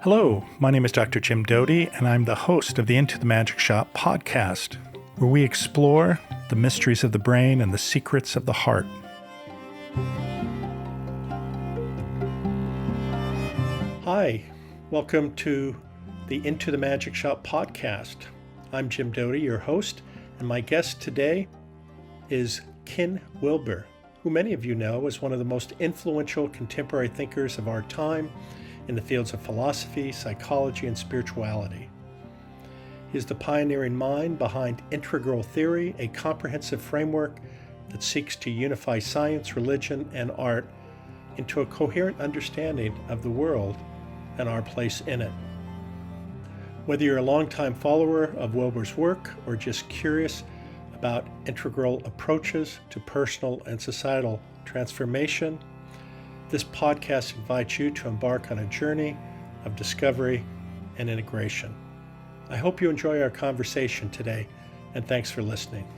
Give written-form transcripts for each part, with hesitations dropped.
Hello, my name is Dr. Jim Doty, and I'm the host of the Into the Magic Shop podcast, where we explore the mysteries of the brain and the secrets of the heart. Hi, welcome to the Into the Magic Shop podcast. I'm Jim Doty, your host, and my guest today is Ken Wilber, who many of you know is one of the most influential contemporary thinkers of our time in the fields of philosophy, psychology, and spirituality. He is the pioneering mind behind integral theory, a comprehensive framework that seeks to unify science, religion, and art into a coherent understanding of the world and our place in it. Whether you're a longtime follower of Wilber's work or just curious about integral approaches to personal and societal transformation, this podcast invites you to embark on a journey of discovery and integration. I hope you enjoy our conversation today, and thanks for listening.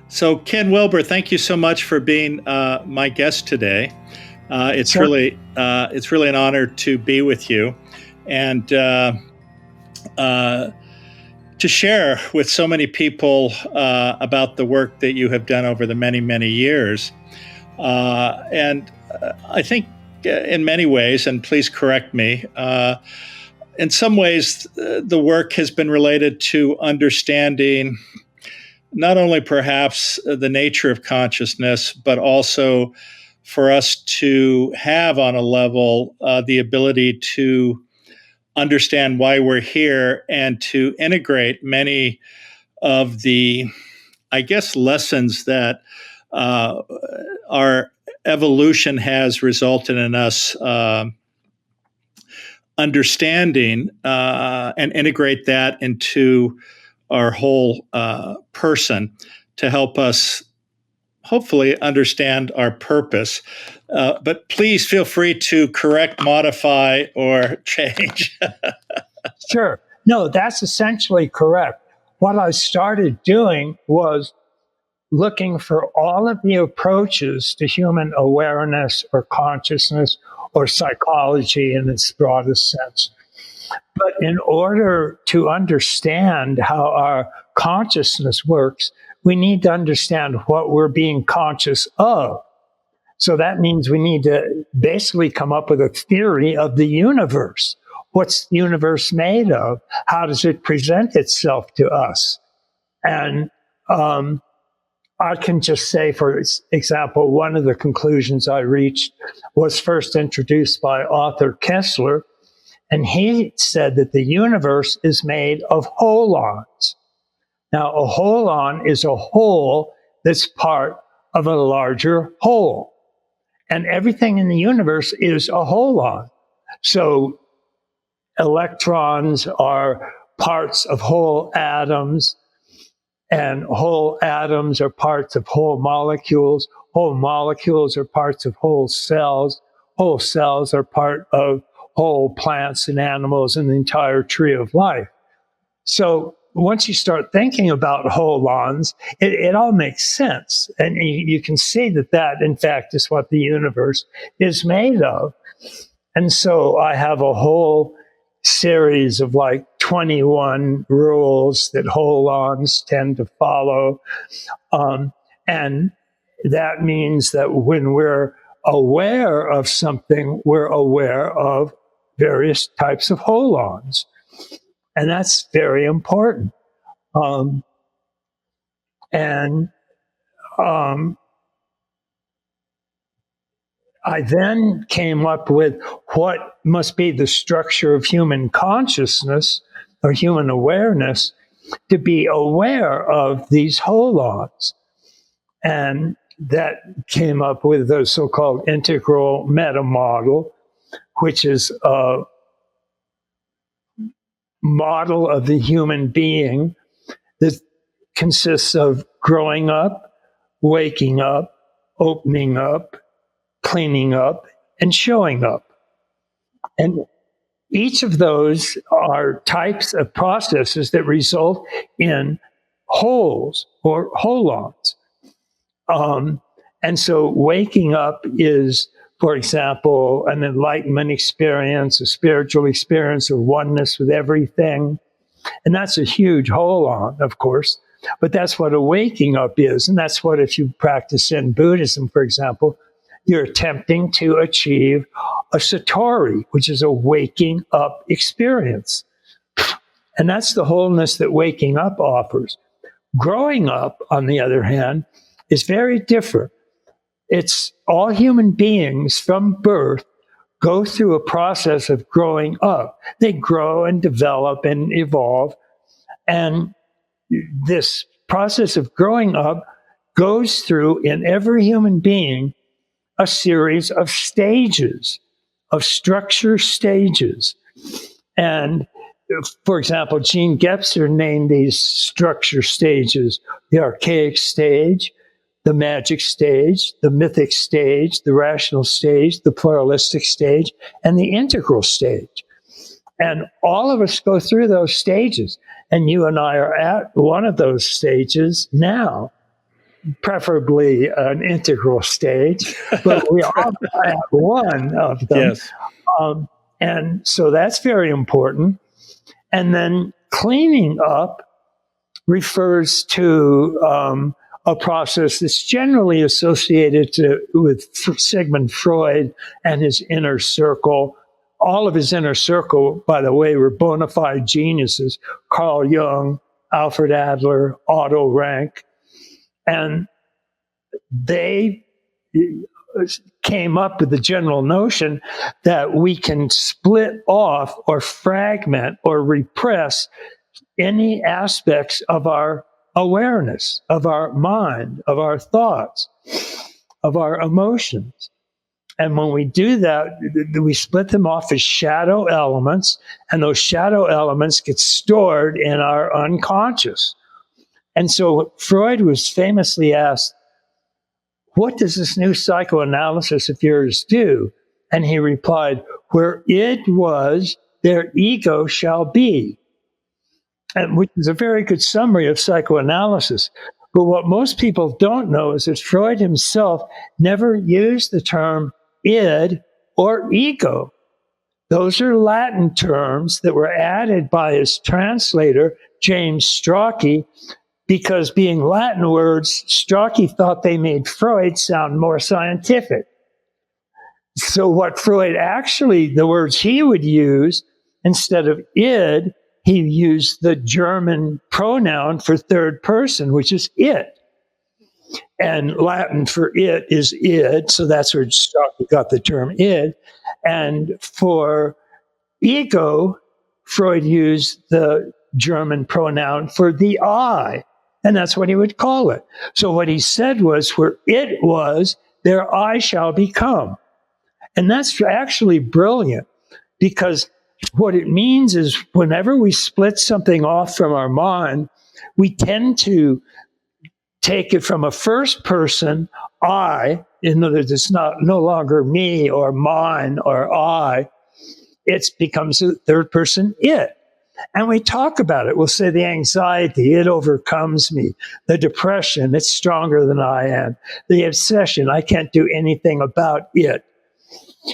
So, Ken Wilber, thank you so much for being my guest today. It's really an honor to be with you, and to share with so many people about the work that you have done over the many, many years. And I think in many ways, and please correct me, in some ways, the work has been related to understanding not only perhaps the nature of consciousness, but also for us to have on a level the ability to understand why we're here and to integrate many of the, I guess, lessons that our evolution has resulted in us understanding and integrate that into our whole person to help us hopefully understand our purpose. But please feel free to correct, modify, or change. Sure. No, that's essentially correct. What I started doing was looking for all of the approaches to human awareness or consciousness or psychology in its broadest sense. But in order to understand how our consciousness works, we need to understand what we're being conscious of. So that means we need to basically come up with a theory of the universe. What's the universe made of? How does it present itself to us? And I can just say, for example, one of the conclusions I reached was first introduced by Arthur Koestler, and he said that the universe is made of holons. Now, a holon is a whole that's part of a larger whole. And everything in the universe is a holon. So electrons are parts of whole atoms, and whole atoms are parts of whole molecules. Whole molecules are parts of whole cells. Whole cells are part of whole plants and animals and the entire tree of life. So once you start thinking about holons, it all makes sense. And you can see that, in fact, is what the universe is made of. And so I have a whole series of like 21 rules that holons tend to follow. And that means that when we're aware of something, we're aware of various types of holons. And that's very important. I then came up with what must be the structure of human consciousness or human awareness to be aware of these holons. And that came up with the so-called integral metamodel, which is a model of the human being that consists of growing up, waking up, opening up, cleaning up, and showing up. And each of those are types of processes that result in wholes or holons. And so waking up is for example, an enlightenment experience, a spiritual experience, or oneness with everything. And that's a huge hold on, of course. But that's what a waking up is. And that's what, if you practice in Buddhism, for example, you're attempting to achieve a satori, which is a waking up experience. And that's the wholeness that waking up offers. Growing up, on the other hand, is very different. It's all human beings from birth go through a process of growing up. They grow and develop and evolve. And this process of growing up goes through, in every human being, a series of stages, of structure stages. And for example, Gene Gebser named these structure stages the archaic stage, the magic stage, the mythic stage, the rational stage, the pluralistic stage, and the integral stage. And all of us go through those stages. And you and I are at one of those stages now, preferably an integral stage, but we are at one of them. Yes. And so that's very important. And then cleaning up refers to a process that's generally associated with Sigmund Freud and his inner circle. All of his inner circle, by the way, were bona fide geniuses: Carl Jung, Alfred Adler, Otto Rank. And they came up with the general notion that we can split off or fragment or repress any aspects of our awareness, of our mind, of our thoughts, of our emotions. And when we do that, we split them off as shadow elements, and those shadow elements get stored in our unconscious. And so Freud was famously asked, "What does this new psychoanalysis of yours do?" And he replied, "Where id was, there ego shall be," and which is a very good summary of psychoanalysis. But what most people don't know is that Freud himself never used the term id or ego. Those are Latin terms that were added by his translator, James Strachey, because, being Latin words, Strachey thought they made Freud sound more scientific. So what Freud actually, the words he would use, instead of id, he used the German pronoun for third person, which is it. And Latin for it is id, so that's where Strachey got the term id. And for ego, Freud used the German pronoun for the I, and that's what he would call it. So what he said was, where it was, there I shall become. And that's actually brilliant, because what it means is whenever we split something off from our mind, we tend to take it from a first person, I. In other words, it's no longer me or mine or I. It becomes a third person, it. And we talk about it. We'll say the anxiety, it overcomes me. The depression, it's stronger than I am. The obsession, I can't do anything about it.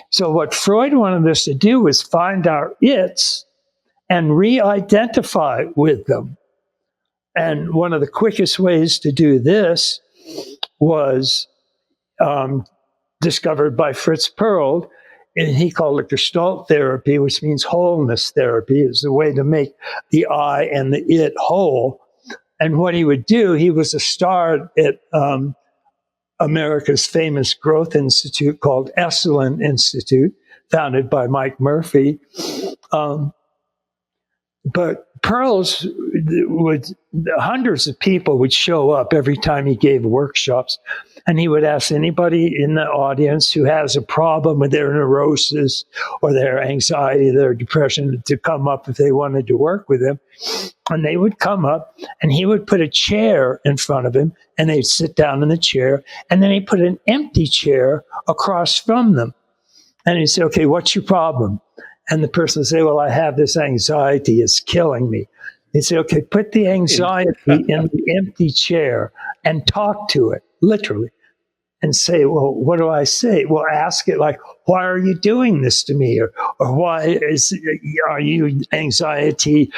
So what Freud wanted us to do was find our its and re-identify with them. And one of the quickest ways to do this was discovered by Fritz Perls, and he called it Gestalt therapy, which means wholeness therapy. Is a way to make the I and the it whole. And what he would do, he was a star at America's famous growth institute called Esalen Institute, founded by Mike Murphy. But Perls hundreds of people would show up every time he gave workshops, and he would ask anybody in the audience who has a problem with their neurosis or their anxiety, their depression, to come up if they wanted to work with him. And they would come up, and he would put a chair in front of him, and they'd sit down in the chair, and then he'd put an empty chair across from them. And he'd say, "Okay, what's your problem?" And the person would say, "Well, I have this anxiety. It's killing me." He'd say, "Okay, put the anxiety in the empty chair and talk to it," literally. and say, well, what do I say? Well, ask it like, why are you doing this to me? Or why are you anxiety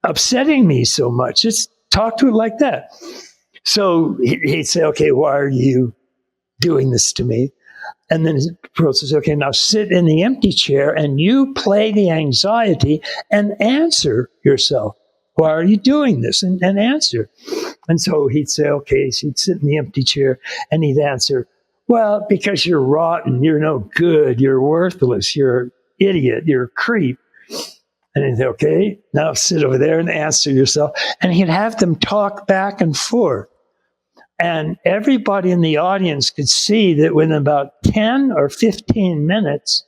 upsetting me so much? Just talk to it like that. So he'd say, okay, why are you doing this to me? And then Pearl says, okay, now sit in the empty chair and you play the anxiety and answer yourself. Why are you doing this? And answer. And so he'd say, okay, so he'd sit in the empty chair and he'd answer, well, because you're rotten, you're no good, you're worthless, you're an idiot, you're a creep. And he'd say, okay, now sit over there and answer yourself. And he'd have them talk back and forth. And everybody in the audience could see that within about 10 or 15 minutes,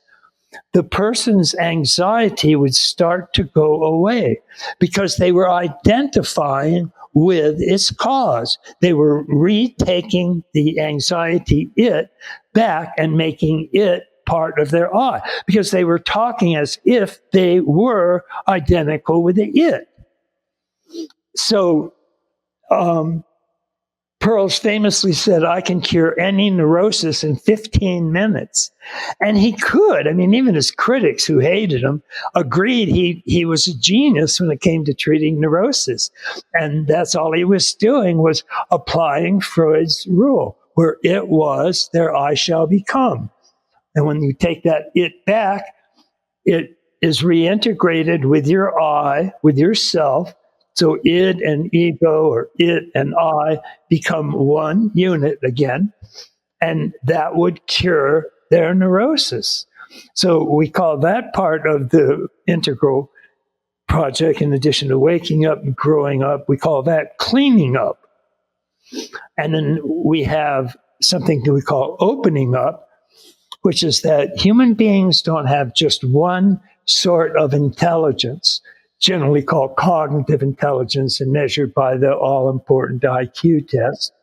the person's anxiety would start to go away because they were identifying with its cause. They were retaking the anxiety it back and making it part of their I, because they were talking as if they were identical with the it. So, Pearls famously said, I can cure any neurosis in 15 minutes. And he could. I mean, even his critics who hated him agreed he was a genius when it came to treating neurosis. And that's all he was doing, was applying Freud's rule, where it was, there I shall become. And when you take that it back, it is reintegrated with your I, with yourself. So id and ego, or it and I, become one unit again, and that would cure their neurosis. So we call that part of the integral project, in addition to waking up and growing up, we call that cleaning up. And then we have something that we call opening up, which is that human beings don't have just one sort of intelligence, generally called cognitive intelligence and measured by the all-important IQ test.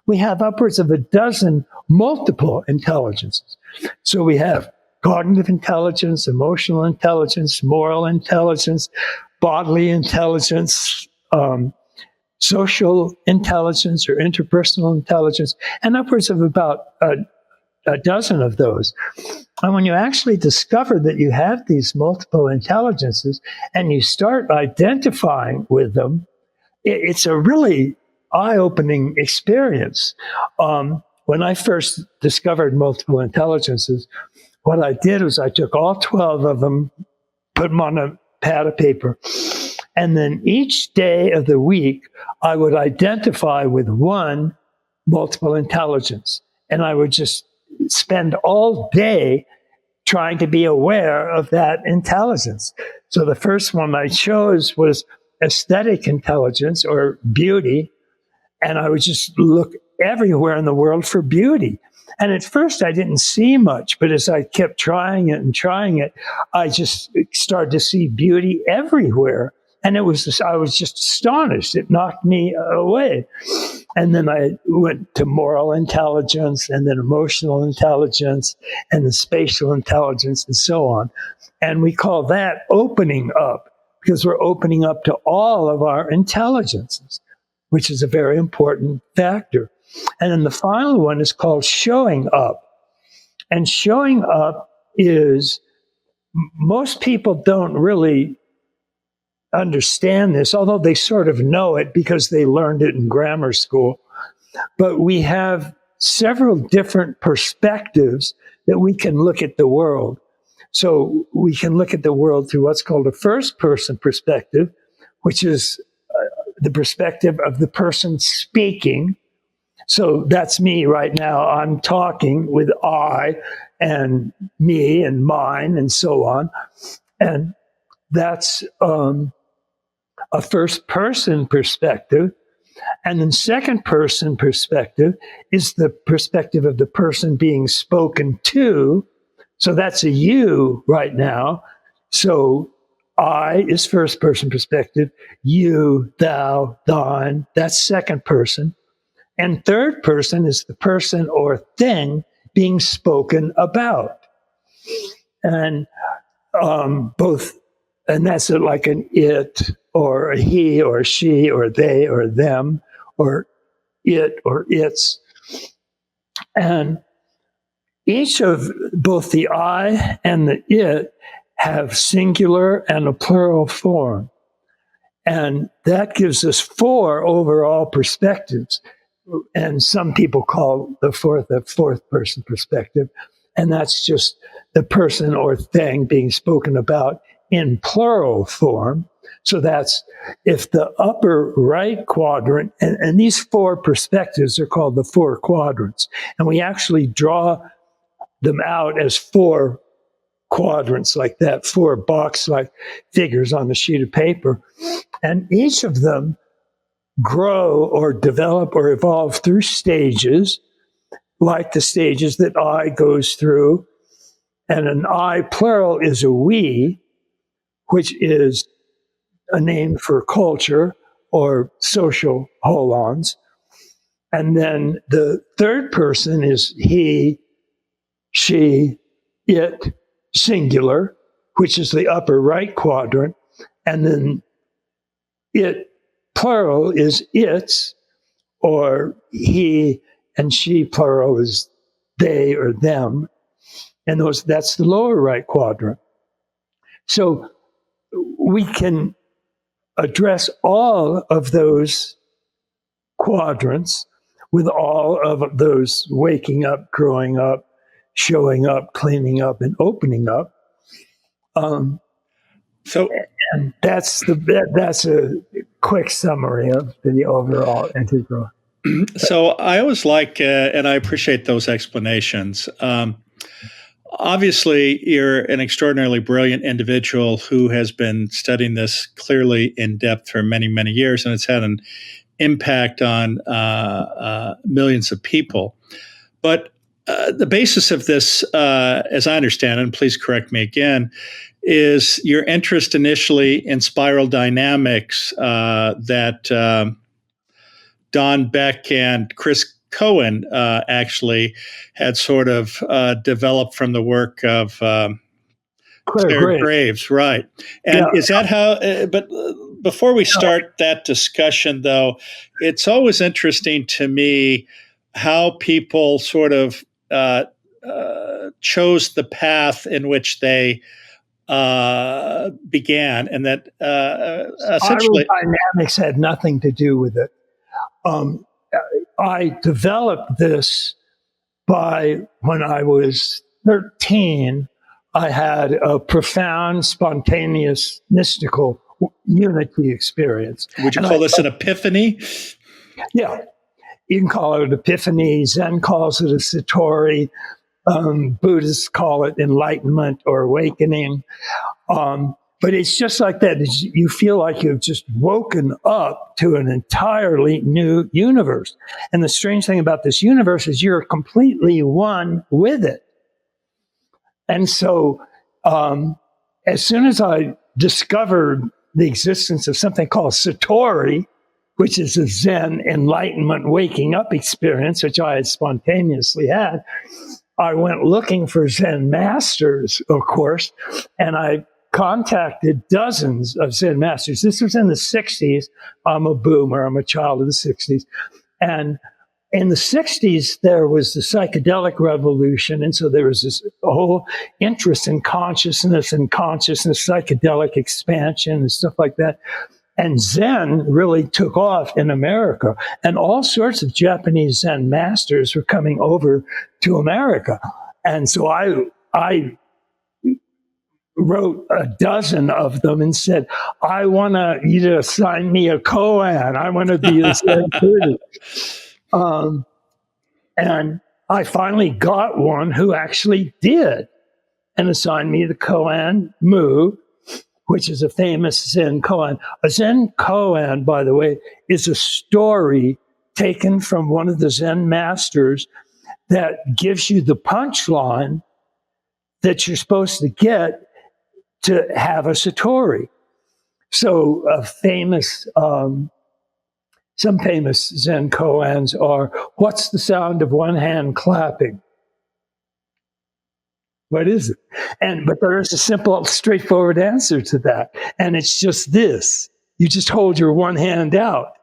We have upwards of a dozen multiple intelligences. So we have cognitive intelligence, emotional intelligence, moral intelligence, bodily intelligence, social intelligence or interpersonal intelligence, and upwards of about a dozen of those. And when you actually discover that you have these multiple intelligences and you start identifying with them, it's a really eye-opening experience. When I first discovered multiple intelligences, what I did was I took all 12 of them, put them on a pad of paper, and then each day of the week, I would identify with one multiple intelligence. And I would just spend all day trying to be aware of that intelligence. So the first one I chose was aesthetic intelligence, or beauty. And I would just look everywhere in the world for beauty. And at first I didn't see much, but as I kept trying it, I just started to see beauty everywhere. And I was just astonished. It knocked me away. And then I went to moral intelligence, and then emotional intelligence, and then spatial intelligence, and so on. And we call that opening up, because we're opening up to all of our intelligences, which is a very important factor. And then the final one is called showing up. And showing up is, most people don't really understand this, although they sort of know it because they learned it in grammar school. But we have several different perspectives that we can look at the world. So we can look at the world through what's called a first-person perspective, which is the perspective of the person speaking. So that's me right now. I'm talking with I and me and mine and so on. And that's a first-person perspective. And then second-person perspective is the perspective of the person being spoken to. So that's a you right now. So I is first-person perspective. You, thou, thine, that's second person. And third person is the person or thing being spoken about. And and that's like an it, or a he, or she, or they, or them, or it, or its. And each of both the I and the it have singular and a plural form. And that gives us 4 overall perspectives. And some people call the fourth a fourth person perspective. And that's just the person or thing being spoken about in plural form. So that's if the upper right quadrant, and these 4 perspectives are called the 4 quadrants. And we actually draw them out as 4 quadrants like that, 4 box-like figures on the sheet of paper. And each of them grow or develop or evolve through stages, like the stages that I goes through. And an I plural is a we, which is a name for culture or social holons. And then the third person is he, she, it, singular, which is the upper right quadrant. And then it, plural, is its, or he and she, plural, is they or them. And that's the lower right quadrant. So we can address all of those quadrants with all of those waking up, growing up, showing up, cleaning up, and opening up. So, and that's a quick summary of the overall integral. So I always like, and I appreciate those explanations. Obviously, you're an extraordinarily brilliant individual who has been studying this clearly in depth for many, many years, and it's had an impact on millions of people. But the basis of this, as I understand it, and please correct me again, is your interest initially in spiral dynamics that Don Beck and Chris Cohen actually had sort of developed from the work of Claire Graves, right? And is that how? But before we start that discussion, though, it's always interesting to me how people sort of chose the path in which they began, and that essentially dynamics had nothing to do with it. I developed this when I was 13. I had a profound, spontaneous, mystical unity experience. Would you call this an epiphany? Yeah, you can call it an epiphany. Zen calls it a satori. Buddhists call it enlightenment or awakening. But it's just like that. You feel like you've just woken up to an entirely new universe. And the strange thing about this universe is you're completely one with it. And so as soon as I discovered the existence of something called satori, which is a Zen enlightenment waking up experience, which I had spontaneously had, I went looking for Zen masters, of course, and I contacted dozens of Zen masters. This was in the 60s. I'm a boomer. I'm a child of the 60s. And in the 60s, there was the psychedelic revolution. And so there was this whole interest in consciousness and psychedelic expansion and stuff like that. And Zen really took off in America. And all sorts of Japanese Zen masters were coming over to America. And so I wrote a dozen of them and said, I want you to assign me a koan. I want to be a Zen Buddhist. And I finally got one who actually did and assigned me the koan Mu, which is a famous Zen koan. A Zen koan, by the way, is a story taken from one of the Zen masters that gives you the punchline that you're supposed to get to have a satori. So some famous Zen koans are, what's the sound of one hand clapping? What is it? But there is a simple, straightforward answer to that. And it's just this. You just hold your one hand out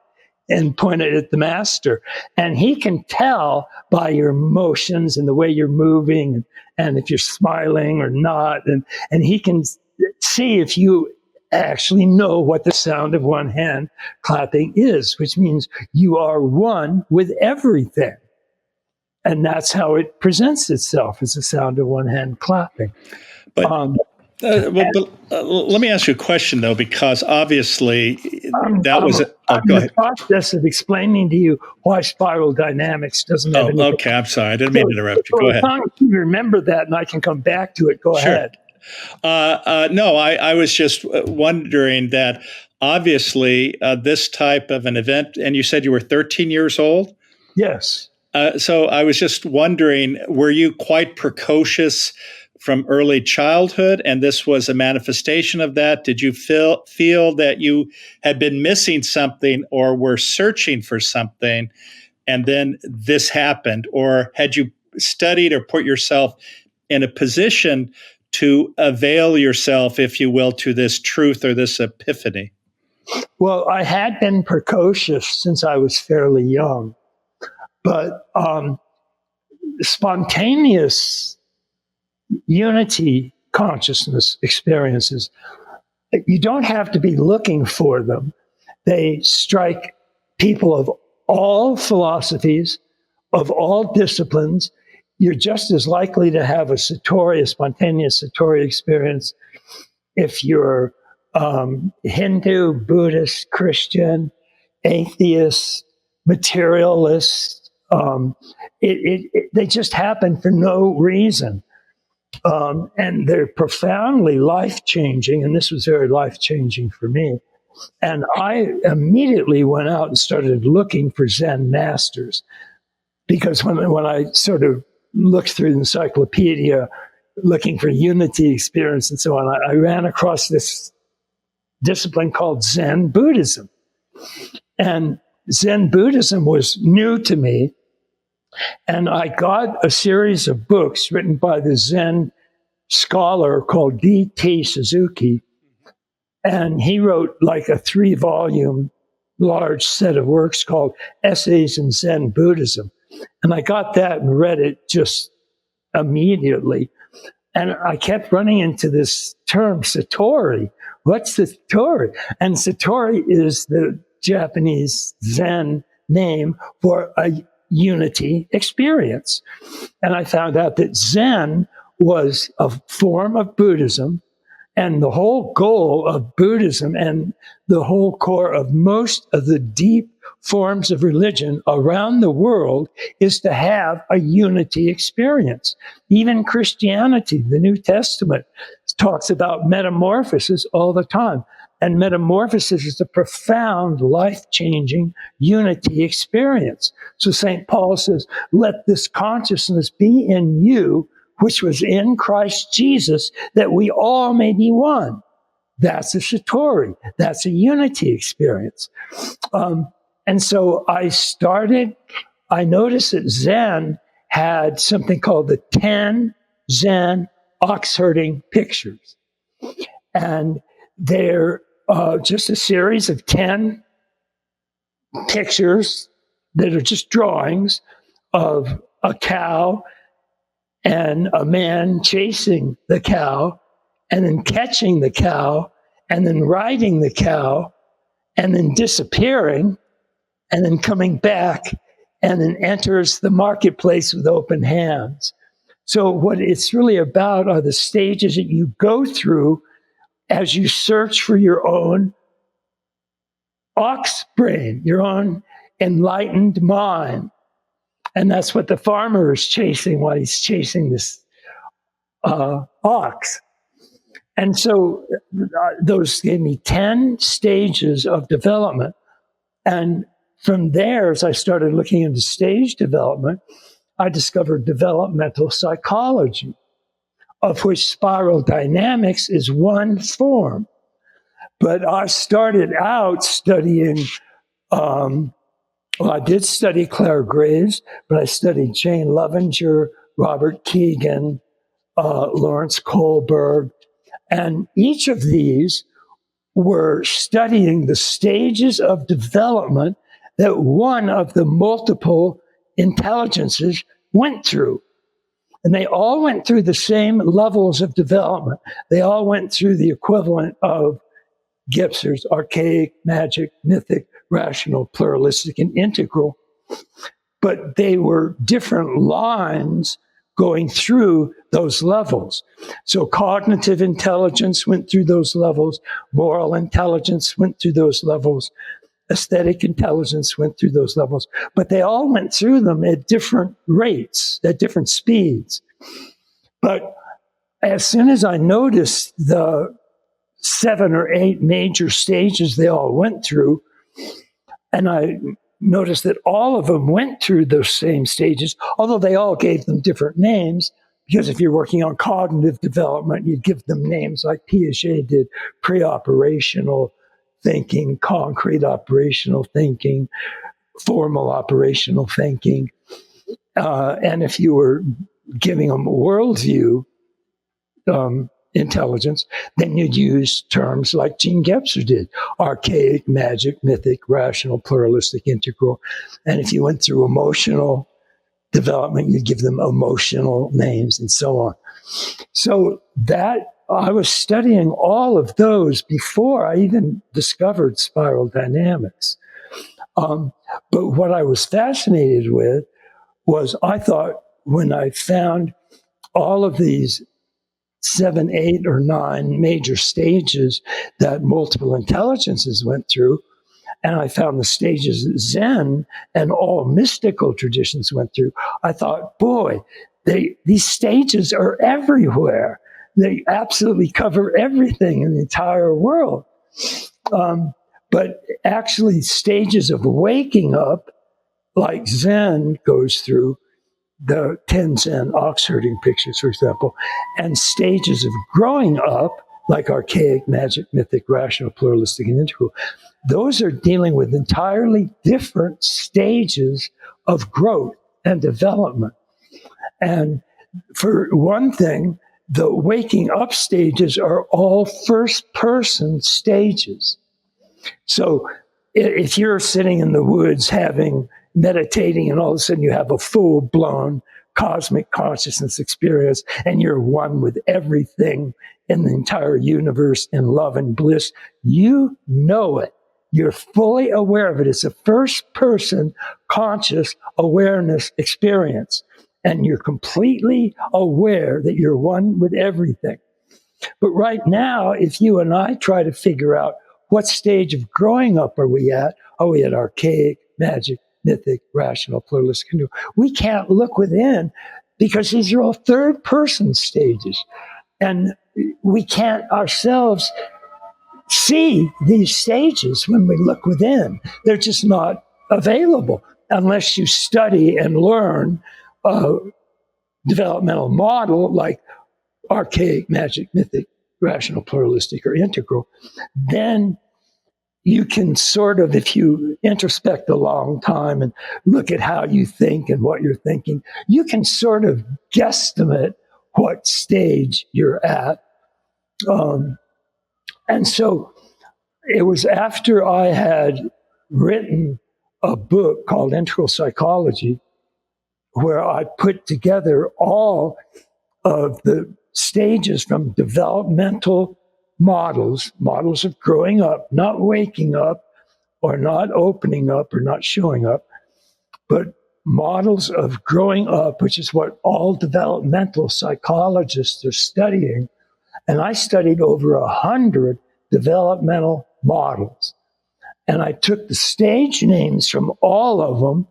and pointed at the master. And he can tell by your motions and the way you're moving and if you're smiling or not. And he can see if you actually know what the sound of one hand clapping is, which means you are one with everything. And that's how it presents itself, as the sound of one hand clapping. But let me ask you a question, though, because obviously that was it. Oh, I'm go in ahead. the process of explaining to you why spiral dynamics doesn't have anything. Okay. I'm sorry. I didn't mean to interrupt you. Go ahead. As long as you remember that and I can come back to it, go ahead. No, I was just wondering that obviously this type of an event, and you said you were 13 years old? Yes. So I was just wondering, were you quite precocious from early childhood, and this was a manifestation of that? Did you feel that you had been missing something or were searching for something, and then this happened? Or had you studied or put yourself in a position to avail yourself, if you will, to this truth or this epiphany? Well, I had been precocious since I was fairly young, but spontaneous unity consciousness experiences, you don't have to be looking for them. They strike people of all philosophies, of all disciplines. You're just as likely to have a spontaneous Satori experience if you're Hindu, Buddhist, Christian, atheist, materialist. They just happen for no reason. And they're profoundly life-changing, and this was very life-changing for me. And I immediately went out and started looking for Zen masters, because when I sort of looked through the encyclopedia, looking for unity experience and so on, I ran across this discipline called Zen Buddhism. And Zen Buddhism was new to me. And I got a series of books written by the Zen scholar called D.T. Suzuki. And he wrote like a 3-volume large set of works called Essays in Zen Buddhism. And I got that and read it just immediately. And I kept running into this term, Satori. What's the Satori? And Satori is the Japanese Zen name for a unity experience. And I found out that Zen was a form of Buddhism, and the whole goal of Buddhism and the whole core of most of the deep forms of religion around the world is to have a unity experience. Even Christianity, the New Testament, talks about metamorphosis all the time. And metamorphosis is a profound, life-changing unity experience. So St. Paul says, let this consciousness be in you, which was in Christ Jesus, that we all may be one. That's a Satori. That's a unity experience. And so I noticed that Zen had something called the 10 Zen ox herding pictures. And they're just a series of 10 pictures that are just drawings of a cow and a man chasing the cow and then catching the cow and then riding the cow and then disappearing and then coming back and then enters the marketplace with open hands. So what it's really about are the stages that you go through as you search for your own ox brain, your own enlightened mind. And that's what the farmer is chasing while he's chasing this ox. And so those gave me 10 stages of development. And from there, as I started looking into stage development, I discovered developmental psychology, of which spiral dynamics is one form. But I started out studying, I did study Claire Graves, but I studied Jane Lovinger, Robert Keegan, Lawrence Kohlberg, and each of these were studying the stages of development that one of the multiple intelligences went through. And they all went through the same levels of development. They all went through the equivalent of Gipser's archaic, magic, mythic, rational, pluralistic, and integral. But they were different lines going through those levels. So cognitive intelligence went through those levels, moral intelligence went through those levels, aesthetic intelligence went through those levels, but they all went through them at different rates, at different speeds. But as soon as I noticed the 7 or 8 major stages they all went through, and I noticed that all of them went through those same stages, although they all gave them different names, because if you're working on cognitive development, you give them names like Piaget did: pre-operational thinking, concrete operational thinking, formal operational thinking. And if you were giving them a worldview intelligence, then you'd use terms like Gene Gipser did: archaic, magic, mythic, rational, pluralistic, integral. And if you went through emotional development, you'd give them emotional names and so on. So that I was studying all of those before I even discovered spiral dynamics. But what I was fascinated with was, I thought, when I found all of these 7, 8, or 9 major stages that multiple intelligences went through, and I found the stages that Zen and all mystical traditions went through, I thought, boy, these stages are everywhere. They absolutely cover everything in the entire world. But actually, stages of waking up, like Zen goes through, the 10 Zen ox herding pictures, for example, and stages of growing up, like archaic, magic, mythic, rational, pluralistic, and integral, those are dealing with entirely different stages of growth and development. And for one thing, the waking up stages are all first-person stages. So if you're sitting in the woods meditating, and all of a sudden you have a full-blown cosmic consciousness experience, and you're one with everything in the entire universe in love and bliss, you know it. You're fully aware of it. It's a first-person conscious awareness experience. And you're completely aware that you're one with everything. But right now, if you and I try to figure out what stage of growing up are we at archaic, magic, mythic, rational, pluralistic? We can't look within, because these are all third-person stages. And we can't ourselves see these stages when we look within. They're just not available unless you study and learn a developmental model like archaic, magic, mythic, rational, pluralistic, or integral. Then you can sort of, if you introspect a long time and look at how you think and what you're thinking, you can sort of guesstimate what stage you're at. And so it was after I had written a book called Integral Psychology, where I put together all of the stages from developmental models of growing up, not waking up, or not opening up, or not showing up, but models of growing up, which is what all developmental psychologists are studying. And I studied over 100 developmental models. And I took the stage names from all of them,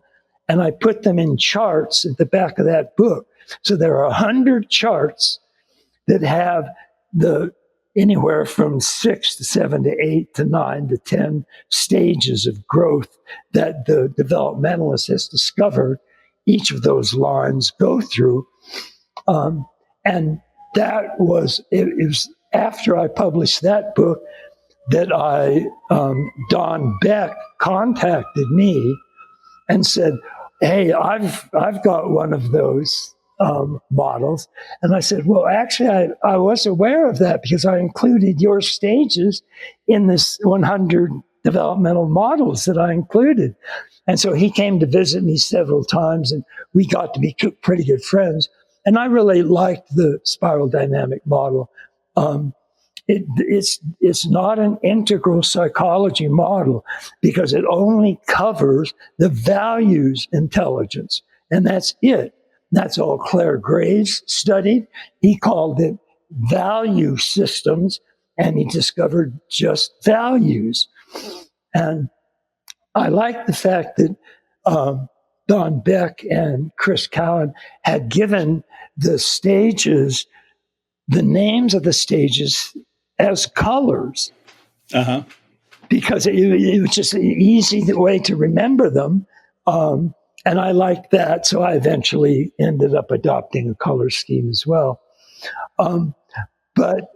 and I put them in charts at the back of that book. So there are 100 charts that have anywhere from 6 to 7 to 8 to 9 to 10 stages of growth that the developmentalist has discovered each of those lines go through. And that was, it was after I published that book that Don Beck contacted me and said, hey, I've got one of those models. And I said, well, actually, I was aware of that because I included your stages in this 100 developmental models that I included. And so he came to visit me several times, and we got to be pretty good friends. And I really liked the spiral dynamic model. It's not an integral psychology model because it only covers the values intelligence, and that's it. That's all Claire Graves studied. He called it value systems, and he discovered just values. And I like the fact that Don Beck and Chris Cowan had given the stages, the names of the stages as colors, because it was just an easy way to remember them. And I liked that, so I eventually ended up adopting a color scheme as well. But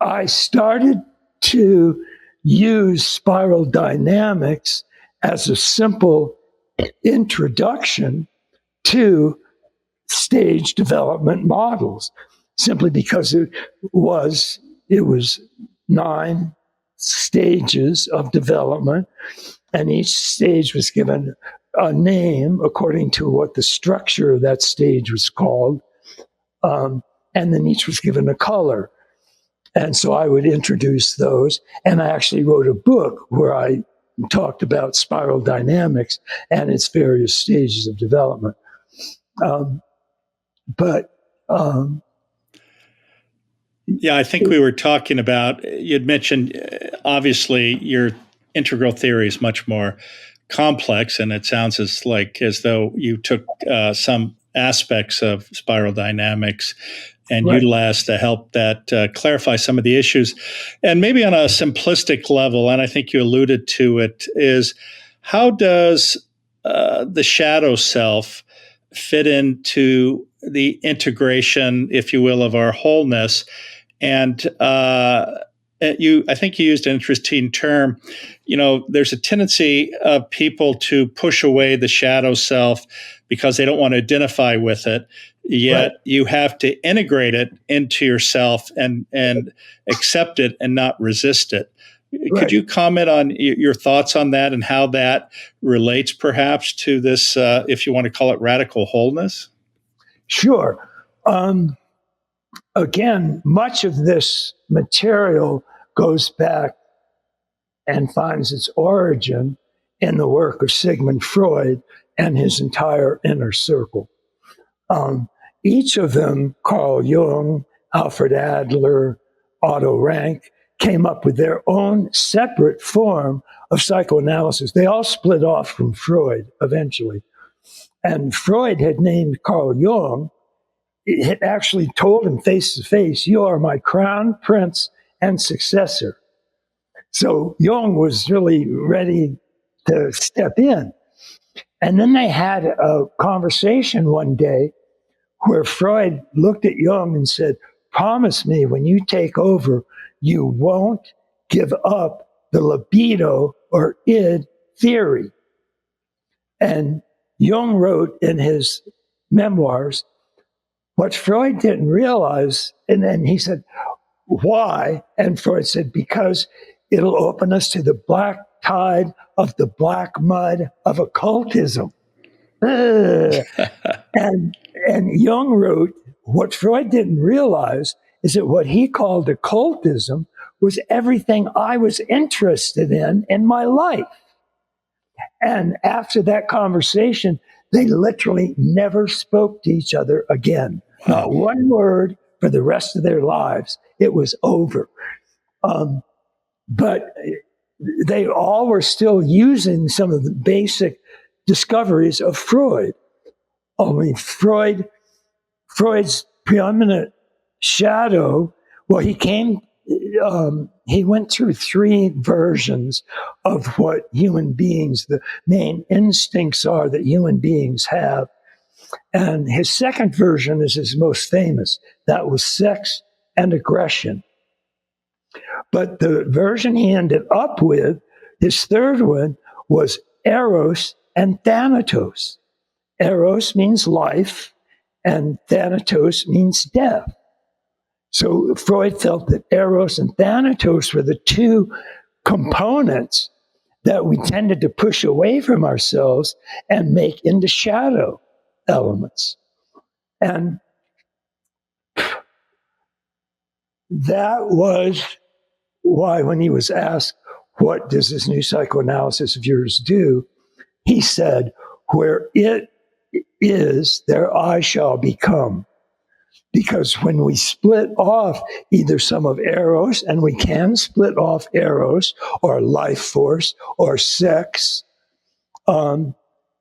I started to use spiral dynamics as a simple introduction to stage development models, simply because it was 9 stages of development, and each stage was given a name according to what the structure of that stage was called, and then each was given a color. And so I would introduce those, and I actually wrote a book where I talked about spiral dynamics and its various stages of development. Yeah, I think we were talking about, you'd mentioned, obviously, your integral theory is much more complex, and it sounds as though you took some aspects of spiral dynamics and utilized to help that clarify some of the issues. And maybe on a simplistic level, and I think you alluded to it, is how does the shadow self fit into the integration, if you will, of our wholeness? And I think you used an interesting term. There's a tendency of people to push away the shadow self because they don't want to identify with it. Yet you have to integrate it into yourself and accept it and not resist it. Could you comment on your thoughts on that and how that relates perhaps to this, if you want to call it radical wholeness? Sure. Again, much of this material goes back and finds its origin in the work of Sigmund Freud and his entire inner circle. Each of them, Carl Jung, Alfred Adler, Otto Rank, came up with their own separate form of psychoanalysis. They all split off from Freud eventually. And Freud had named Carl Jung, it had actually told him face to face, "You are my crown prince and successor." So Jung was really ready to step in. And then they had a conversation one day where Freud looked at Jung and said, "Promise me when you take over, you won't give up the libido or id theory." And Jung wrote in his memoirs, what Freud didn't realize, and then he said, "Why?" And Freud said, "Because it'll open us to the black tide of the black mud of occultism." And Jung wrote, what Freud didn't realize is that what he called occultism was everything I was interested in my life. And after that conversation, they literally never spoke to each other again. Not one word for the rest of their lives. It was over. But they all were still using some of the basic discoveries of Freud. Only Freud's preeminent shadow, well, he went through 3 versions of what human beings, the main instincts are that human beings have. And his second version is his most famous. That was sex and aggression. But the version he ended up with, his third one, was Eros and Thanatos. Eros means life, and Thanatos means death. So Freud felt that Eros and Thanatos were the 2 components that we tended to push away from ourselves and make into shadow elements. And that was why, when he was asked, what does this new psychoanalysis of yours do? He said, where it is, there I shall become. Because when we split off either some of Eros, and we can split off Eros or life force or sex,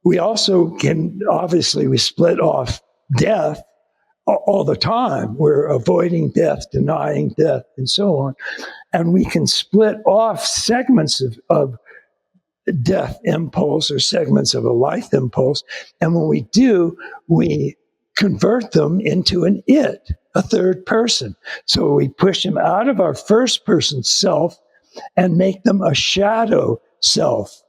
we also can, obviously, we split off death all the time. We're avoiding death, denying death, and so on. And we can split off segments of death impulse or segments of a life impulse. And when we do, we convert them into an it, a third person. So we push them out of our first person self and make them a shadow self.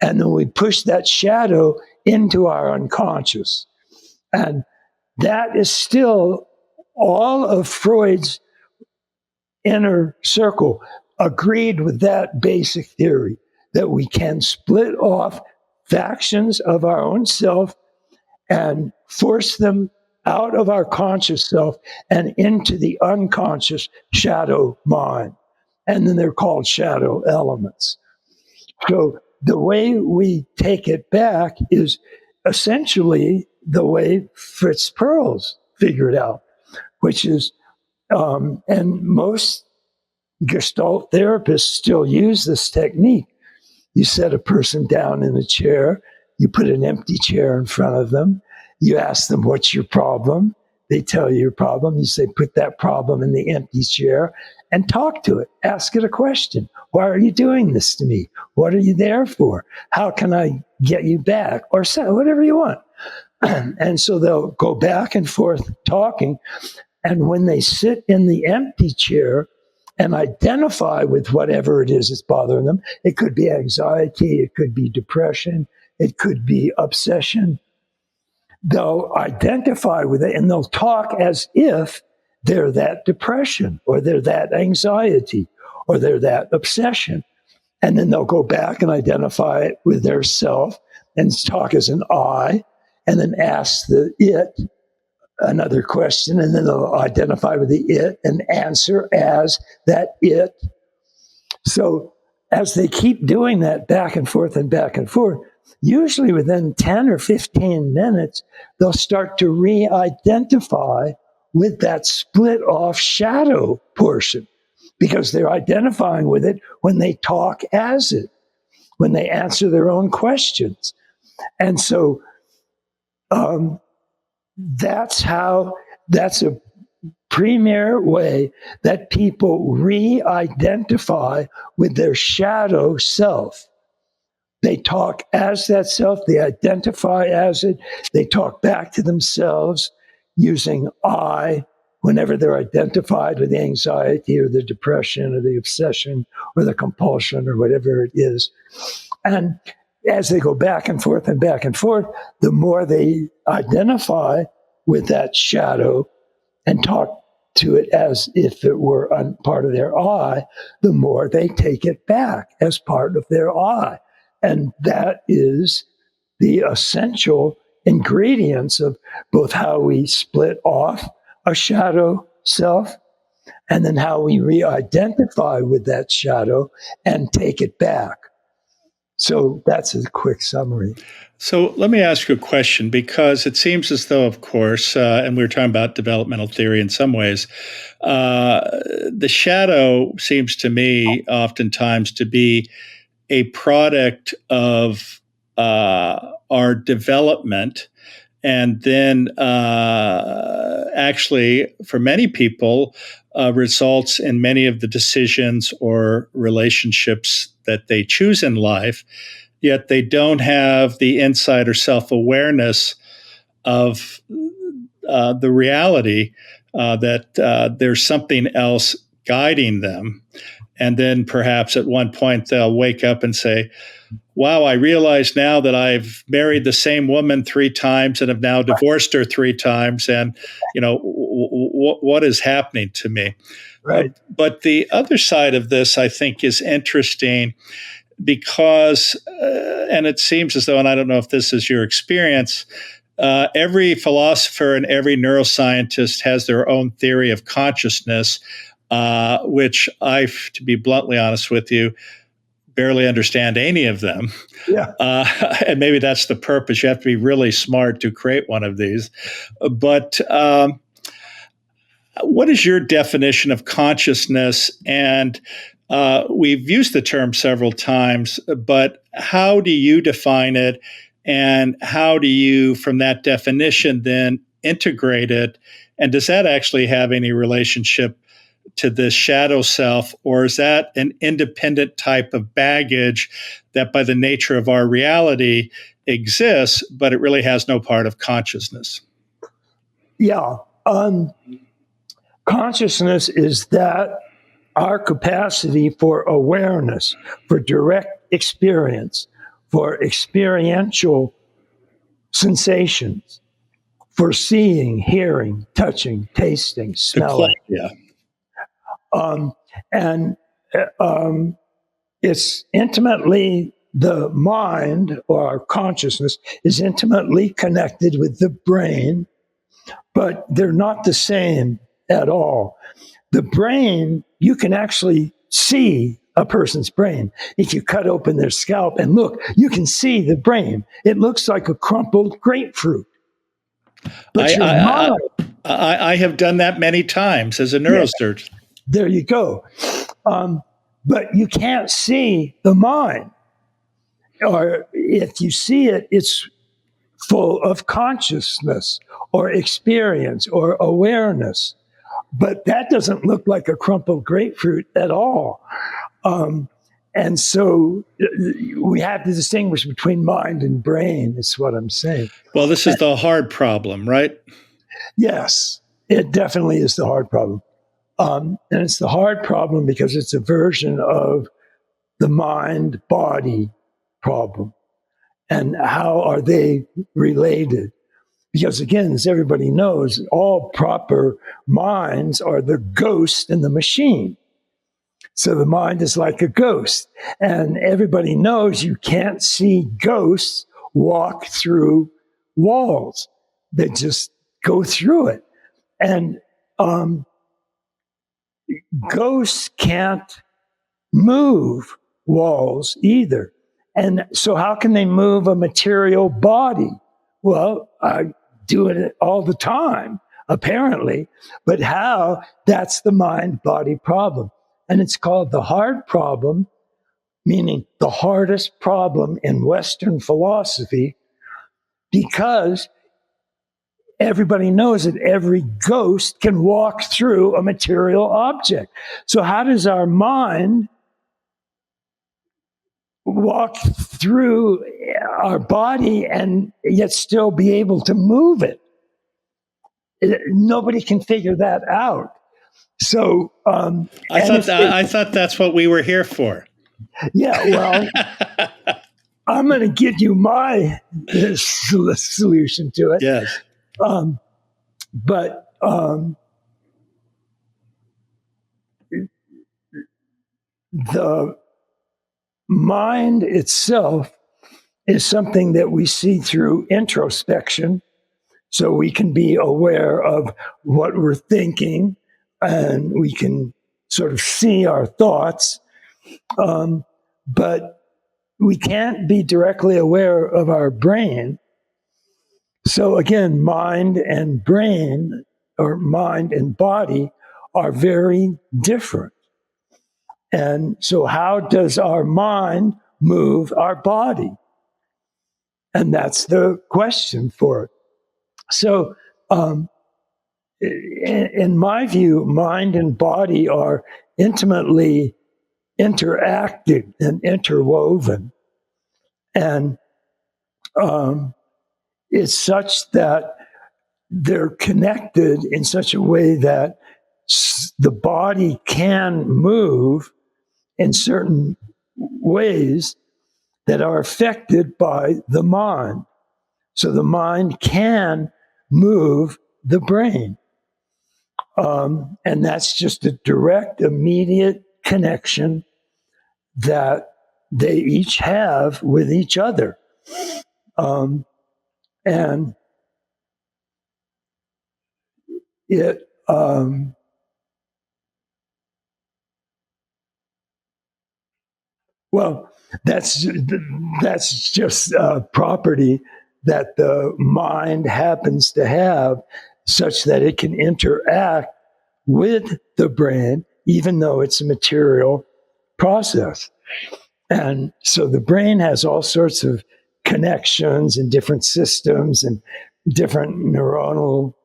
And then we push that shadow into our unconscious. And that is still all of Freud's inner circle agreed with that basic theory, that we can split off factions of our own self and force them out of our conscious self and into the unconscious shadow mind. And then they're called shadow elements. So the way we take it back is essentially the way Fritz Perls figured out, which is, and most Gestalt therapists still use this technique. You set a person down in a chair, you put an empty chair in front of them, you ask them, what's your problem? They tell you your problem. You say, put that problem in the empty chair and talk to it. Ask it a question. Why are you doing this to me? What are you there for? How can I get you back? Or say whatever you want. And so they'll go back and forth talking. And when they sit in the empty chair and identify with whatever it is that's bothering them, it could be anxiety, it could be depression, it could be obsession. They'll identify with it and they'll talk as if they're that depression or they're that anxiety or they're that obsession. And then they'll go back and identify it with their self and talk as an I, and then ask the it another question, and then they'll identify with the it and answer as that it. So as they keep doing that back and forth and back and forth, usually within 10 or 15 minutes, they'll start to re-identify with that split off shadow portion, because they're identifying with it when they talk as it, when they answer their own questions. And so that's a premier way that people re-identify with their shadow self. They talk as that self, they identify as it, they talk back to themselves using I whenever they're identified with the anxiety or the depression or the obsession or the compulsion or whatever it is. And as they go back and forth, the more they identify with that shadow and talk to it as if it were part of their I, the more they take it back as part of their I. And that is the essential ingredients of both how we split off a shadow self and then how we re-identify with that shadow and take it back. So that's a quick summary. So let me ask you a question, because it seems as though, of course, and we were talking about developmental theory in some ways, the shadow seems to me oftentimes to be a product of our development, and then actually, for many people, results in many of the decisions or relationships that they choose in life, yet they don't have the insight or self-awareness of the reality that there's something else guiding them. And then perhaps at one point they'll wake up and say, wow, I realize now that I've married the same woman 3 times and have now divorced her 3 times. And, what is happening to me? Right. But the other side of this, I think, is interesting, because, and it seems as though, and I don't know if this is your experience, every philosopher and every neuroscientist has their own theory of consciousness, which I, to be bluntly honest with you, barely understand any of them. Yeah. And maybe that's the purpose. You have to be really smart to create one of these. But what is your definition of consciousness? And we've used the term several times, but how do you define it? And how do you, from that definition, then integrate it? And does that actually have any relationship to the shadow self, or is that an independent type of baggage that by the nature of our reality exists, but it really has no part of consciousness? Yeah. Consciousness is that our capacity for awareness, for direct experience, for experiential sensations, for seeing, hearing, touching, tasting, smelling. Yeah. And it's intimately, the mind or our consciousness is intimately connected with the brain, but they're not the same at all. The brain, you can actually see a person's brain. If you cut open their scalp and look, you can see the brain. It looks like a crumpled grapefruit. But I have done that many times as a neurosurgeon. Yeah, there you go. But you can't see the mind. Or if you see it, it's full of consciousness or experience or awareness. But that doesn't look like a crumpled grapefruit at all. And so we have to distinguish between mind and brain, is what I'm saying. Well, this is the hard problem, right? Yes, it definitely is the hard problem. And it's the hard problem because it's a version of the mind-body problem. And how are they related? Because again, as everybody knows, all proper minds are the ghost in the machine. So the mind is like a ghost. And everybody knows you can't see ghosts walk through walls. They just go through it. And ghosts can't move walls either. And so how can they move a material body? Well, I do it all the time, apparently. But how? That's the mind-body problem. And it's called the hard problem, meaning the hardest problem in Western philosophy, because everybody knows that every ghost can walk through a material object. So how does our mind walk through our body and yet still be able to move it? Nobody can figure that out. So I thought that's what we were here for. Yeah, well, I'm going to give you my solution to it. Yes. But the mind itself is something that we see through introspection. So we can be aware of what we're thinking and we can sort of see our thoughts. But we can't be directly aware of our brain. So again, mind and brain, or mind and body, are very different. And so how does our mind move our body? And that's the question for it. So in my view, mind and body are intimately interacted and interwoven. And it's such that they're connected in such a way that the body can move in certain ways that are affected by the mind. So the mind can move the brain. And that's just a direct, immediate connection that they each have with each other. And it, well, that's just a property that the mind happens to have, such that it can interact with the brain, even though it's a material process. And so the brain has all sorts of connections and different systems and different neuronal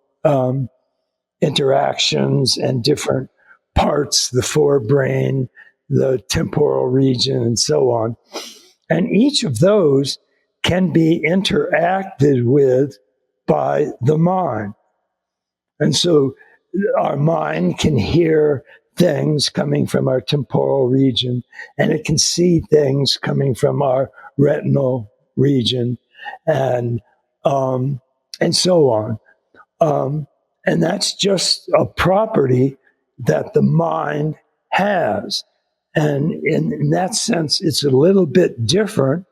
interactions and different parts, the forebrain, the temporal region, and so on. And each of those can be interacted with by the mind. And so our mind can hear things coming from our temporal region, and it can see things coming from our retinal region, and so on. And that's just a property that the mind has. And in that sense, it's a little bit different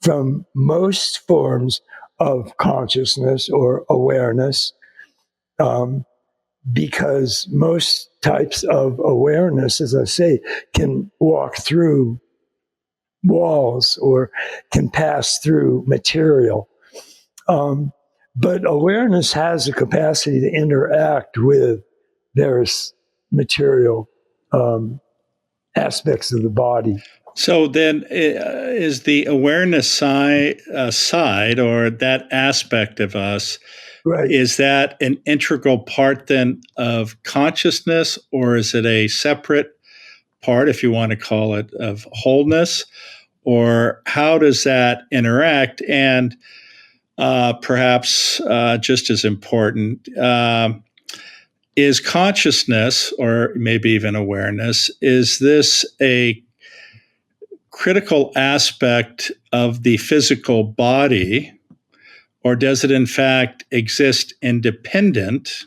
from most forms of consciousness or awareness, because most types of awareness, as I say, can walk through walls or can pass through material. But awareness has a capacity to interact with various material aspects of the body. So then, is the awareness side, or that aspect of us, Right. is that an integral part then of consciousness, or is it a separate part, if you want to call it, of wholeness? Or how does that interact? And perhaps just as important, is consciousness, or maybe even awareness, is this a critical aspect of the physical body, or does it in fact exist independent?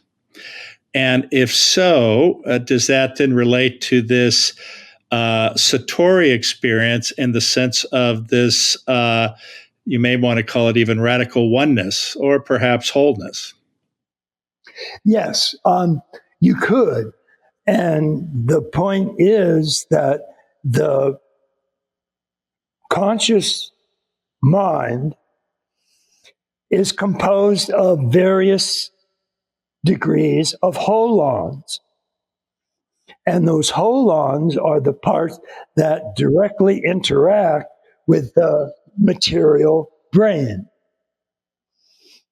And if so, does that then relate to this Satori experience in the sense of this, you may want to call it even radical oneness or perhaps wholeness? Yes, you could. And the point is that the conscious mind is composed of various degrees of holons. And those holons are the parts that directly interact with the material brain.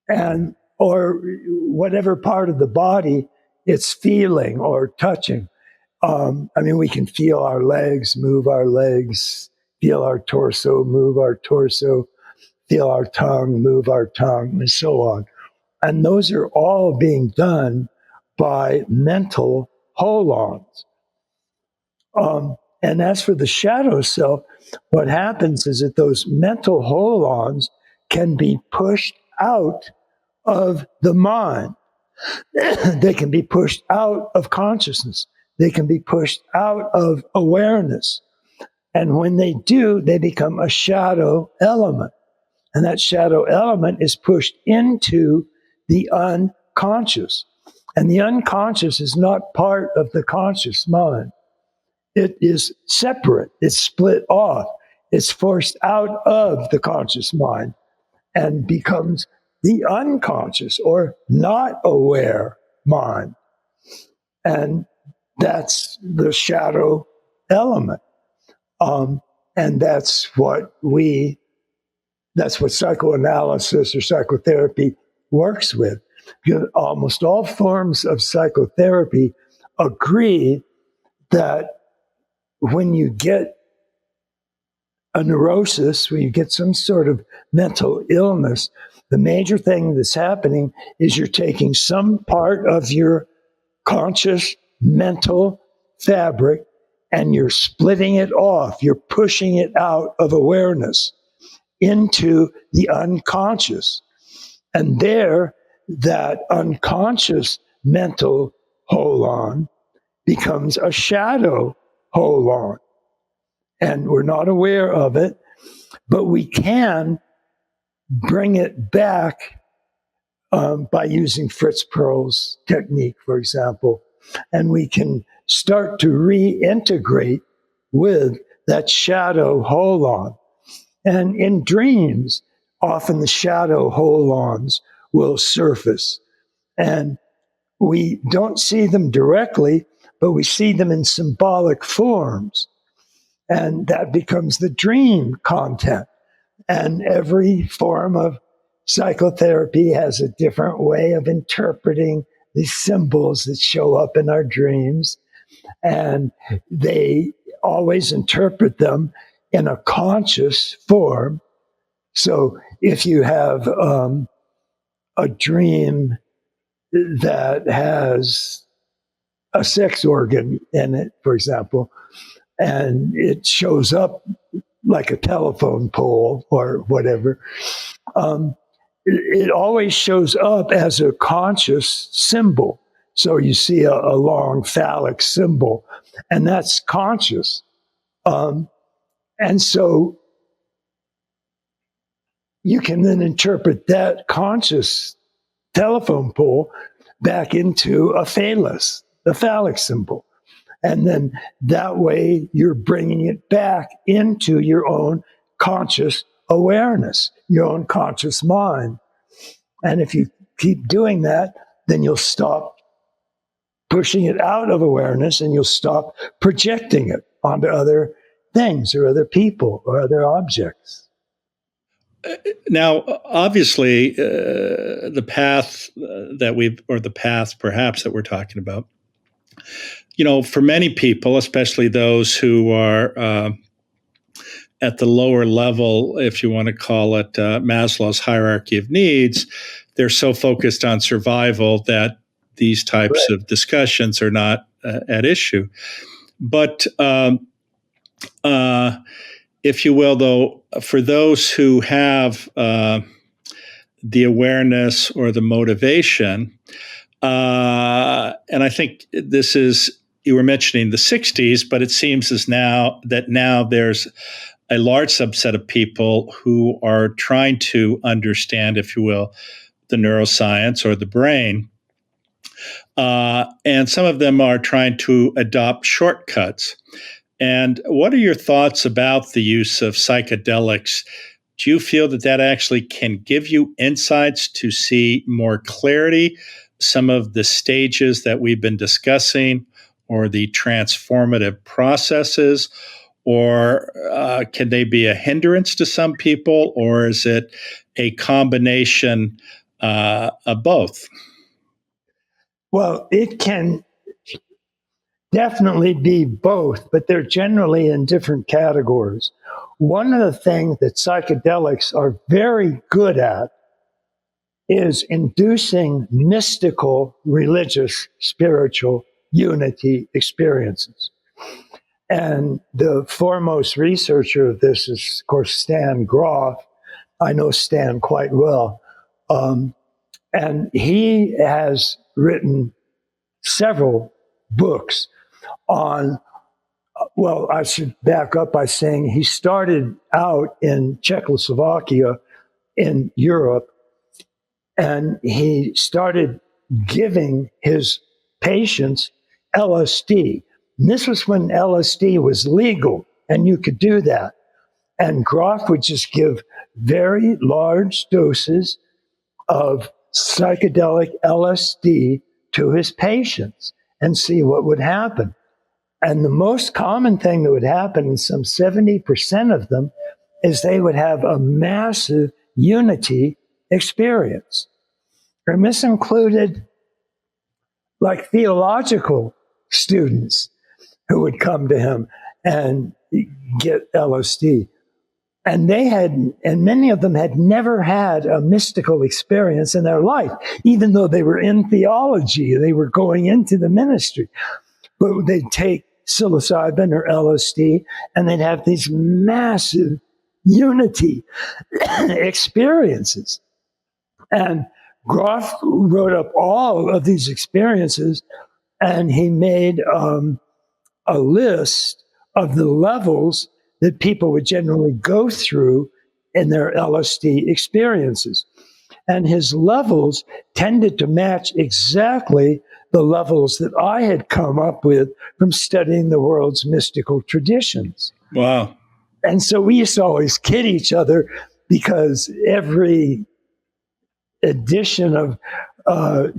And or whatever part of the body it's feeling or touching. We can feel our legs, move our legs, feel our torso, move our torso, feel our tongue, move our tongue, and so on. And those are all being done by mental holons. And as for the shadow self, what happens is that those mental holons can be pushed out of the mind. They can be pushed out of consciousness. They can be pushed out of awareness. And when they do, they become a shadow element. And that shadow element is pushed into the unconscious. And the unconscious is not part of the conscious mind. It is separate. It's split off. It's forced out of the conscious mind and becomes the unconscious or not aware mind. And that's the shadow element. And that's what psychoanalysis or psychotherapy works with. Because almost all forms of psychotherapy agree that when you get a neurosis, when you get some sort of mental illness, the major thing that's happening is you're taking some part of your conscious mental fabric and you're splitting it off. You're pushing it out of awareness into the unconscious. And there, that unconscious mental holon becomes a shadow holon. and we're not aware of it, but we can bring it back by using Fritz Perls' technique, for example, and we can start to reintegrate with that shadow holon. And in dreams, often the shadow holons will surface, and we don't see them directly, but we see them in symbolic forms. And that becomes the dream content. And every form of psychotherapy has a different way of interpreting these symbols that show up in our dreams. And they always interpret them in a conscious form. So if you have a dream that has a sex organ in it, for example, and it shows up like a telephone pole or whatever, it always shows up as a conscious symbol. So you see a long phallic symbol, and that's conscious. And so you can then interpret that conscious telephone pole back into a phallus, the phallic symbol. And then that way you're bringing it back into your own conscious awareness, your own conscious mind. And if you keep doing that, then you'll stop pushing it out of awareness and you'll stop projecting it onto other things or other people or other objects. Now, obviously, the path the path perhaps that we're talking about, for many people, especially those who are at the lower level, if you want to call it Maslow's hierarchy of needs, they're so focused on survival that these types of discussions are not at issue. But if you will, though, for those who have the awareness or the motivation, and I think this is, you were mentioning the 60s, but it seems as now there's a large subset of people who are trying to understand, if you will, the neuroscience or the brain. And some of them are trying to adopt shortcuts. And what are your thoughts about the use of psychedelics? Do you feel that actually can give you insights to see more clarity some of the stages that we've been discussing or the transformative processes? Or can they be a hindrance to some people? Or is it a combination of both? Well, it can definitely be both, but they're generally in different categories. One of the things that psychedelics are very good at is inducing mystical, religious, spiritual unity experiences. And the foremost researcher of this is, of course, Stan Grof. I know Stan quite well. And he has written several books on, well, I should back up by saying he started out in Czechoslovakia in Europe, and he started giving his patients LSD. And this was when LSD was legal, and you could do that. And Grof would just give very large doses of psychedelic LSD to his patients and see what would happen. And the most common thing that would happen in some 70% of them is they would have a massive unity experience. And this included like theological students who would come to him and get LSD. And many of them had never had a mystical experience in their life, even though they were in theology, they were going into the ministry. But they'd take psilocybin or LSD, and they'd have these massive unity experiences. And Grof wrote up all of these experiences, and he made a list of the levels that people would generally go through in their LSD experiences. And his levels tended to match exactly the levels that I had come up with from studying the world's mystical traditions. Wow. And so we used to always kid each other because every edition of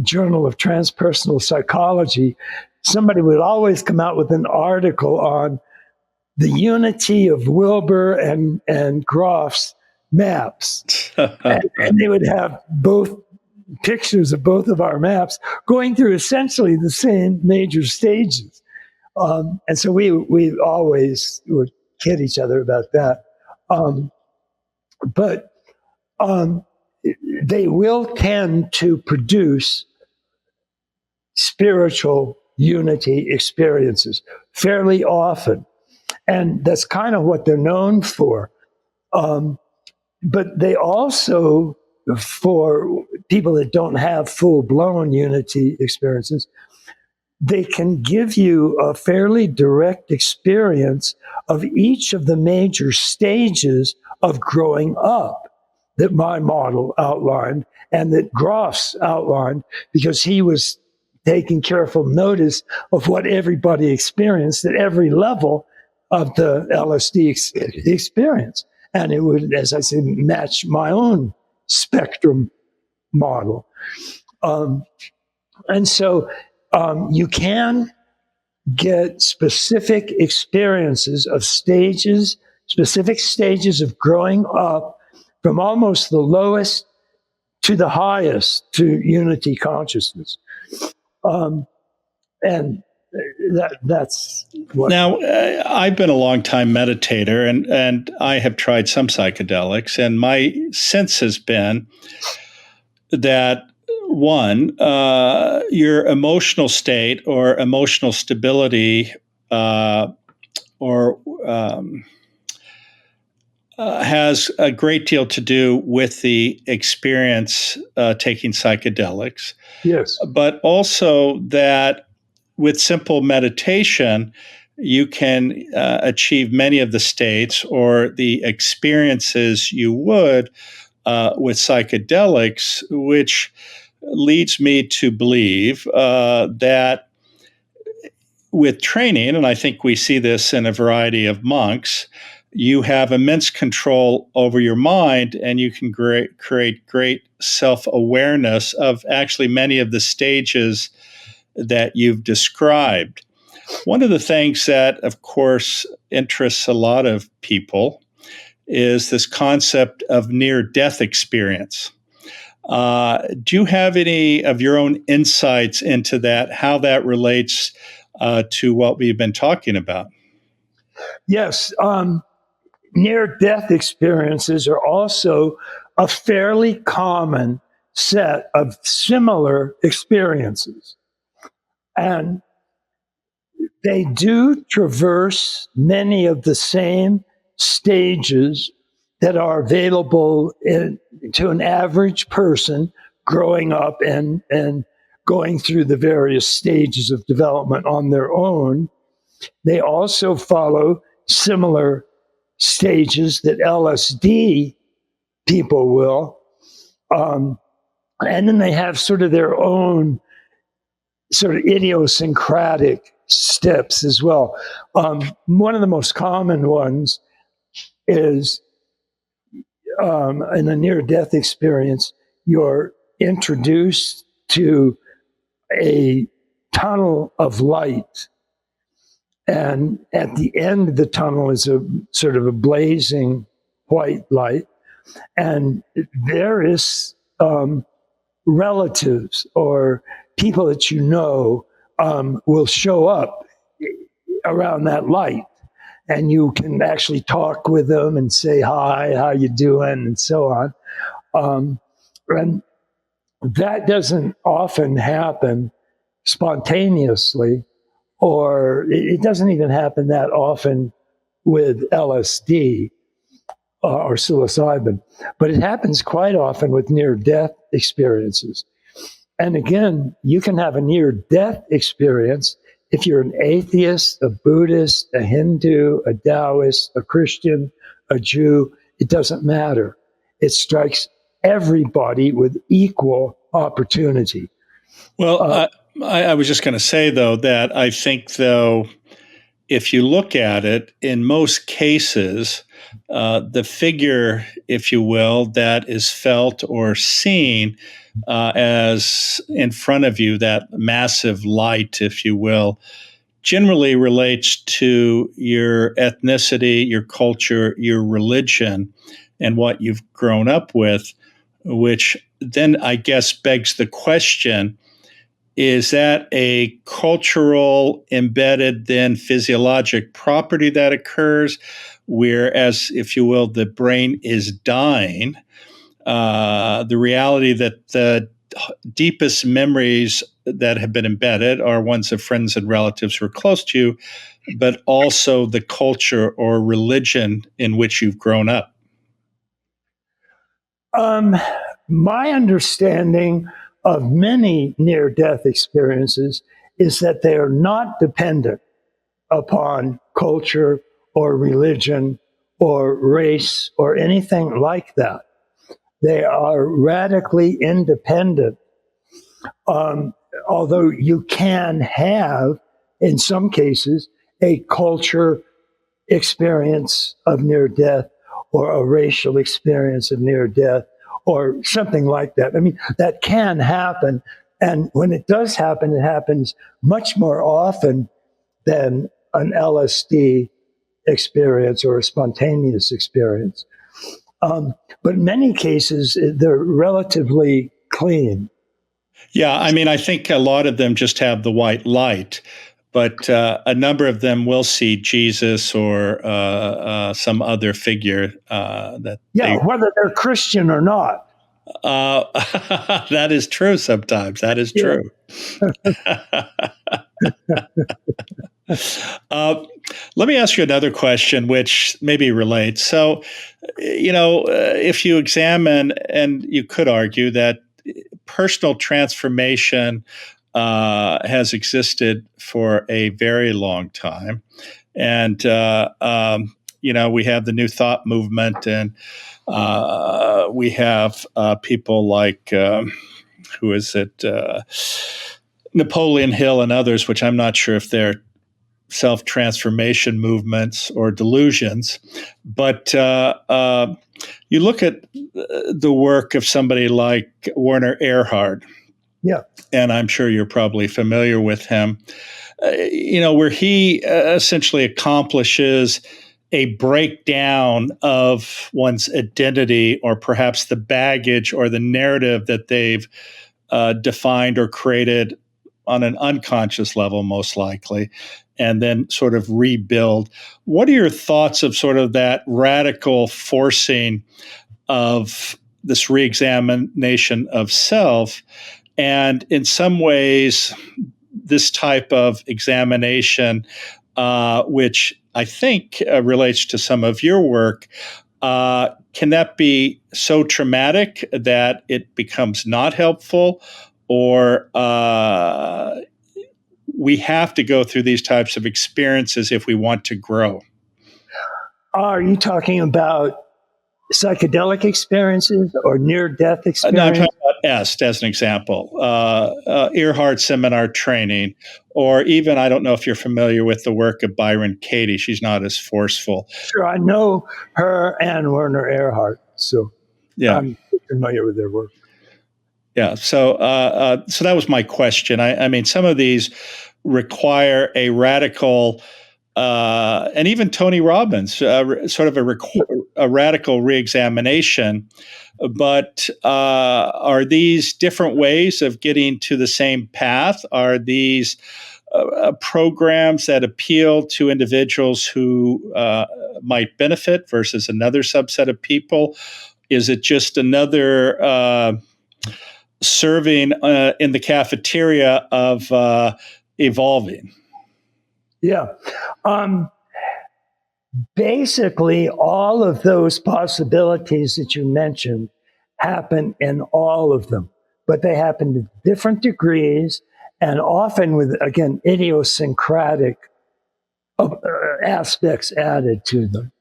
Journal of Transpersonal Psychology, somebody would always come out with an article on the unity of Wilber and Groff's maps. And they would have both pictures of both of our maps going through essentially the same major stages. And so we always would kid each other about that. But they will tend to produce spiritual unity experiences fairly often. And that's kind of what they're known for. But they also, for people that don't have full-blown unity experiences, they can give you a fairly direct experience of each of the major stages of growing up that my model outlined and that Groff's outlined, because he was taking careful notice of what everybody experienced at every level of the LSD experience. And it would, as I said, match my own spectrum model. And so you can get specific experiences of stages, specific stages of growing up from almost the lowest to the highest to unity consciousness. And that's what. Now, I've been a long time meditator, and I have tried some psychedelics, and my sense has been that one, your emotional state or emotional stability has a great deal to do with the experience taking psychedelics. Yes. But also that with simple meditation, you can achieve many of the states or the experiences you would with psychedelics, which leads me to believe that with training, and I think we see this in a variety of monks, you have immense control over your mind, and you can create great self-awareness of actually many of the stages that you've described. One of the things that, of course, interests a lot of people is this concept of near-death experience. Do you have any of your own insights into that, how that relates to what we've been talking about? Yes. Near-death experiences are also a fairly common set of similar experiences. And they do traverse many of the same stages that are available to an average person growing up and going through the various stages of development on their own. They also follow similar stages that LSD people will. And then they have sort of their own sort of idiosyncratic steps as well. One of the most common ones is in a near-death experience, you're introduced to a tunnel of light. And at the end of the tunnel is a sort of a blazing white light. And various relatives or people that you know will show up around that light. And you can actually talk with them and say, hi, how you doing, and so on. And that doesn't often happen spontaneously, or it doesn't even happen that often with LSD or psilocybin, but it happens quite often with near-death experiences. And again, you can have a near-death experience if you're an atheist, a Buddhist, a Hindu, a Taoist, a Christian, a Jew, it doesn't matter. It strikes everybody with equal opportunity. Well, I was just going to say, though, that I think, though, if you look at it, in most cases, the figure, if you will, that is felt or seen as in front of you, that massive light, if you will, generally relates to your ethnicity, your culture, your religion, and what you've grown up with, which then I guess begs the question, is that a cultural embedded then physiologic property that occurs, whereas, if you will, the brain is dying? The reality that the deepest memories that have been embedded are ones of friends and relatives who are close to you, but also the culture or religion in which you've grown up. My understanding of many near-death experiences is that they are not dependent upon culture or religion or race or anything like that. They are radically independent. Although you can have, in some cases, a culture experience of near death or a racial experience of near death or something like that. I mean, that can happen. And when it does happen, it happens much more often than an LSD experience or a spontaneous experience. But in many cases, they're relatively clean. Yeah, I mean, I think a lot of them just have the white light, but a number of them will see Jesus or some other figure that Yeah, whether they're Christian or not. That is true sometimes. That is Yeah. true. Let me ask you another question, which maybe relates. So, if you examine, and you could argue that personal transformation has existed for a very long time. And, we have the New Thought movement, and we have people like, who is it? Napoleon Hill and others, which I'm not sure if they're self-transformation movements or delusions. But you look at the work of somebody like Werner Erhard, Yeah. and I'm sure you're probably familiar with him, where he essentially accomplishes a breakdown of one's identity, or perhaps the baggage or the narrative that they've defined or created on an unconscious level, most likely, and then sort of rebuild. What are your thoughts of sort of that radical forcing of this reexamination of self? And in some ways, this type of examination, which I think relates to some of your work, can that be so traumatic that it becomes not helpful? Or we have to go through these types of experiences if we want to grow? Are you talking about psychedelic experiences or near-death No, I'm experiences? talking about EST as an example, Earhart seminar training, or even, I don't know if you're familiar with the work of Byron Katie. She's not as forceful. Sure, I know her and Werner Erhard, so Yeah. I'm familiar with their work. Yeah. So that was my question. I mean, some of these require a radical, and even Tony Robbins, sort of a radical reexamination. But are these different ways of getting to the same path? Are these programs that appeal to individuals who might benefit versus another subset of people? Is it just another serving in the cafeteria of evolving? Yeah. Basically, all of those possibilities that you mentioned happen in all of them, but they happen to different degrees and often with, again, idiosyncratic aspects added to them.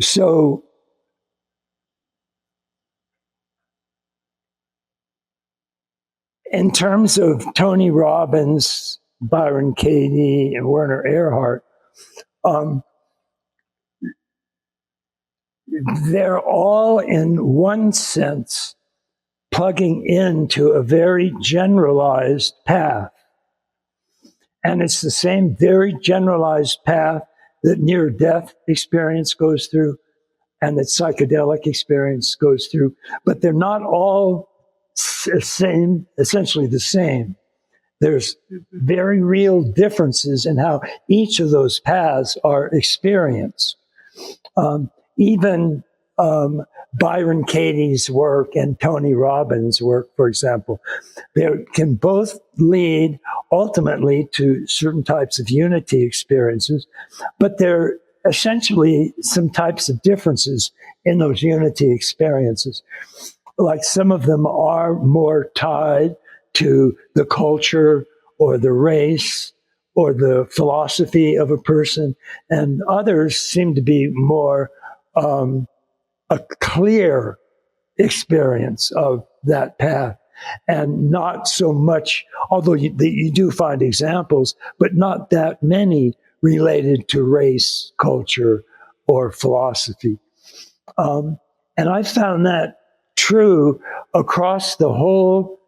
So in terms of Tony Robbins, Byron Katie, and Werner Erhard, they're all, in one sense, plugging into a very generalized path. And it's the same very generalized path that near-death experience goes through and that psychedelic experience goes through. But they're not all same, essentially the same. There's very real differences in how each of those paths are experienced. Even Byron Katie's work and Tony Robbins' work, for example, they can both lead ultimately to certain types of unity experiences, but there are essentially some types of differences in those unity experiences. Like some of them are more tied to the culture or the race or the philosophy of a person, and others seem to be more a clear experience of that path, and not so much, although you do find examples, but not that many related to race, culture, or philosophy. And I found that true across the whole,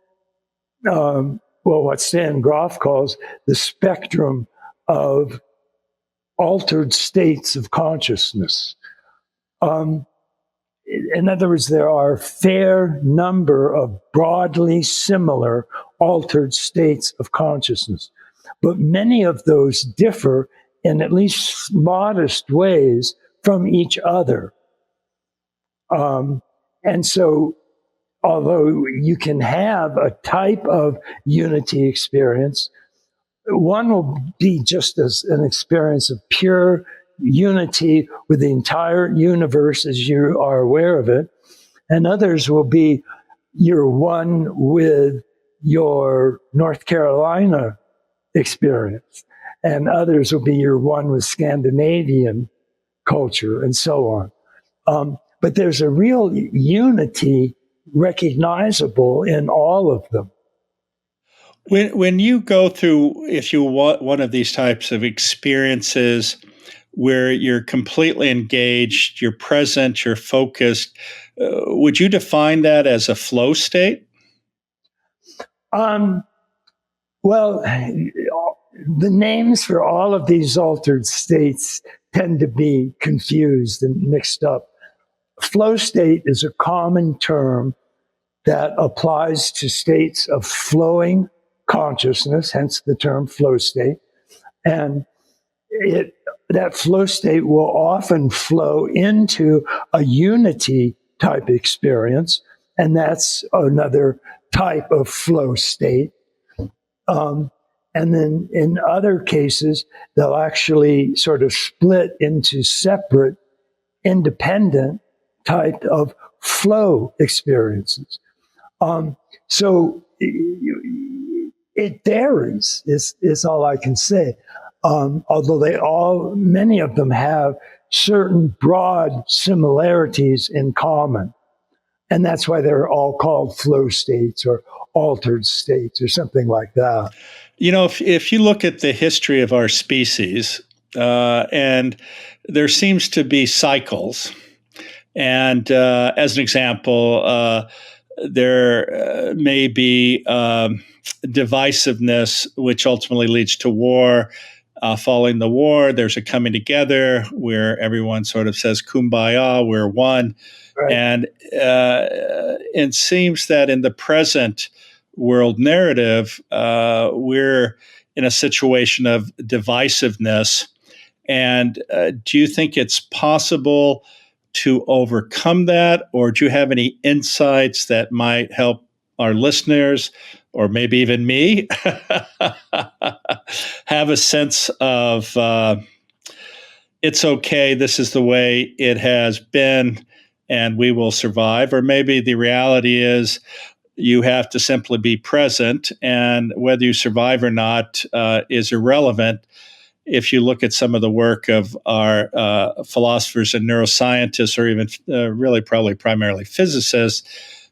what Stan Grof calls the spectrum of altered states of consciousness. In other words, there are a fair number of broadly similar altered states of consciousness, but many of those differ in at least modest ways from each other. And so, although you can have a type of unity experience, one will be just as an experience of pure unity with the entire universe as you are aware of it, and others will be you're one with your North Carolina experience, and others will be you're one with Scandinavian culture, and so on. But there's a real unity recognizable in all of them. When you go through, if you want one of these types of experiences where you're completely engaged, you're present, you're focused, would you define that as a flow state? Well, the names for all of these altered states tend to be confused and mixed up. Flow state is a common term that applies to states of flowing consciousness, hence the term flow state. And that flow state will often flow into a unity type experience, and that's another type of flow state. And then in other cases, they'll actually sort of split into separate, independent type of flow experiences. So it varies, is all I can say. Although many of them have certain broad similarities in common. And that's why they're all called flow states or altered states or something like that. You know, if you look at the history of our species, and there seems to be cycles. And as an example, there may be divisiveness, which ultimately leads to war. Following the war, there's a coming together where everyone sort of says, "Kumbaya, we're one." Right. And it seems that in the present world narrative, we're in a situation of divisiveness. And do you think it's possible to overcome that, or do you have any insights that might help our listeners, or maybe even me, have a sense of it's okay, this is the way it has been, and we will survive? Or maybe the reality is you have to simply be present, and whether you survive or not is irrelevant. If you look at some of the work of our philosophers and neuroscientists, or even really probably primarily physicists,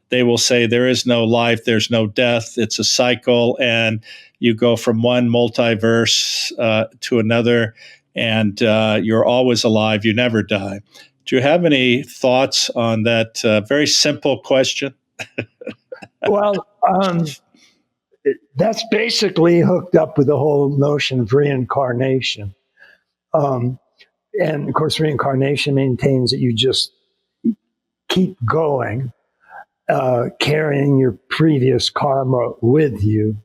they will say there is no life, there's no death, it's a cycle, and you go from one multiverse to another, and you're always alive, you never die. Do you have any thoughts on that very simple question? Well, that's basically hooked up with the whole notion of reincarnation. Um, and of course, reincarnation maintains that you just keep going, carrying your previous karma with you.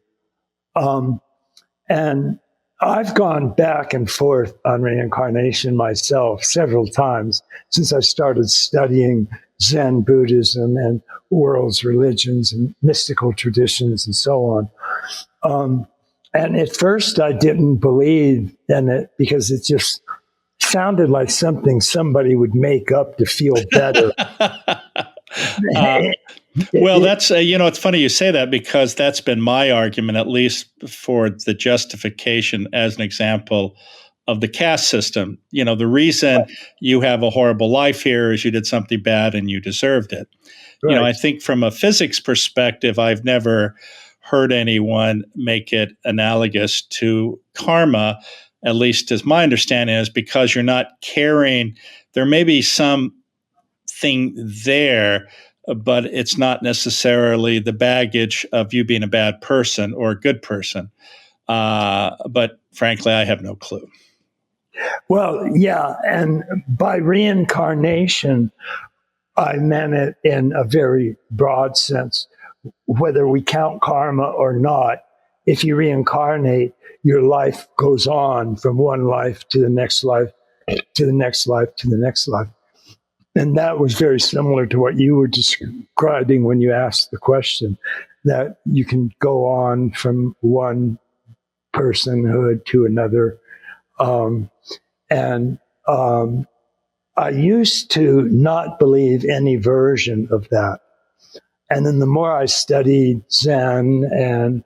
And I've gone back and forth on reincarnation myself several times since I started studying Zen Buddhism and world's religions and mystical traditions and so on. And at first, I didn't believe in it because it just sounded like something somebody would make up to feel better. Well, that's, it's funny you say that, because that's been my argument, at least for the justification as an example of the caste system. The reason you have a horrible life here is you did something bad and you deserved it. Right. I think from a physics perspective, I've never heard anyone make it analogous to karma, at least as my understanding is, because you're not carrying, there may be something there, but it's not necessarily the baggage of you being a bad person or a good person. But frankly, I have no clue. Well, yeah. And by reincarnation, I meant it in a very broad sense. Whether we count karma or not, if you reincarnate, your life goes on from one life to the next life, to the next life, to the next life. And that was very similar to what you were describing when you asked the question, that you can go on from one personhood to another. I used to not believe any version of that. And then the more I studied Zen and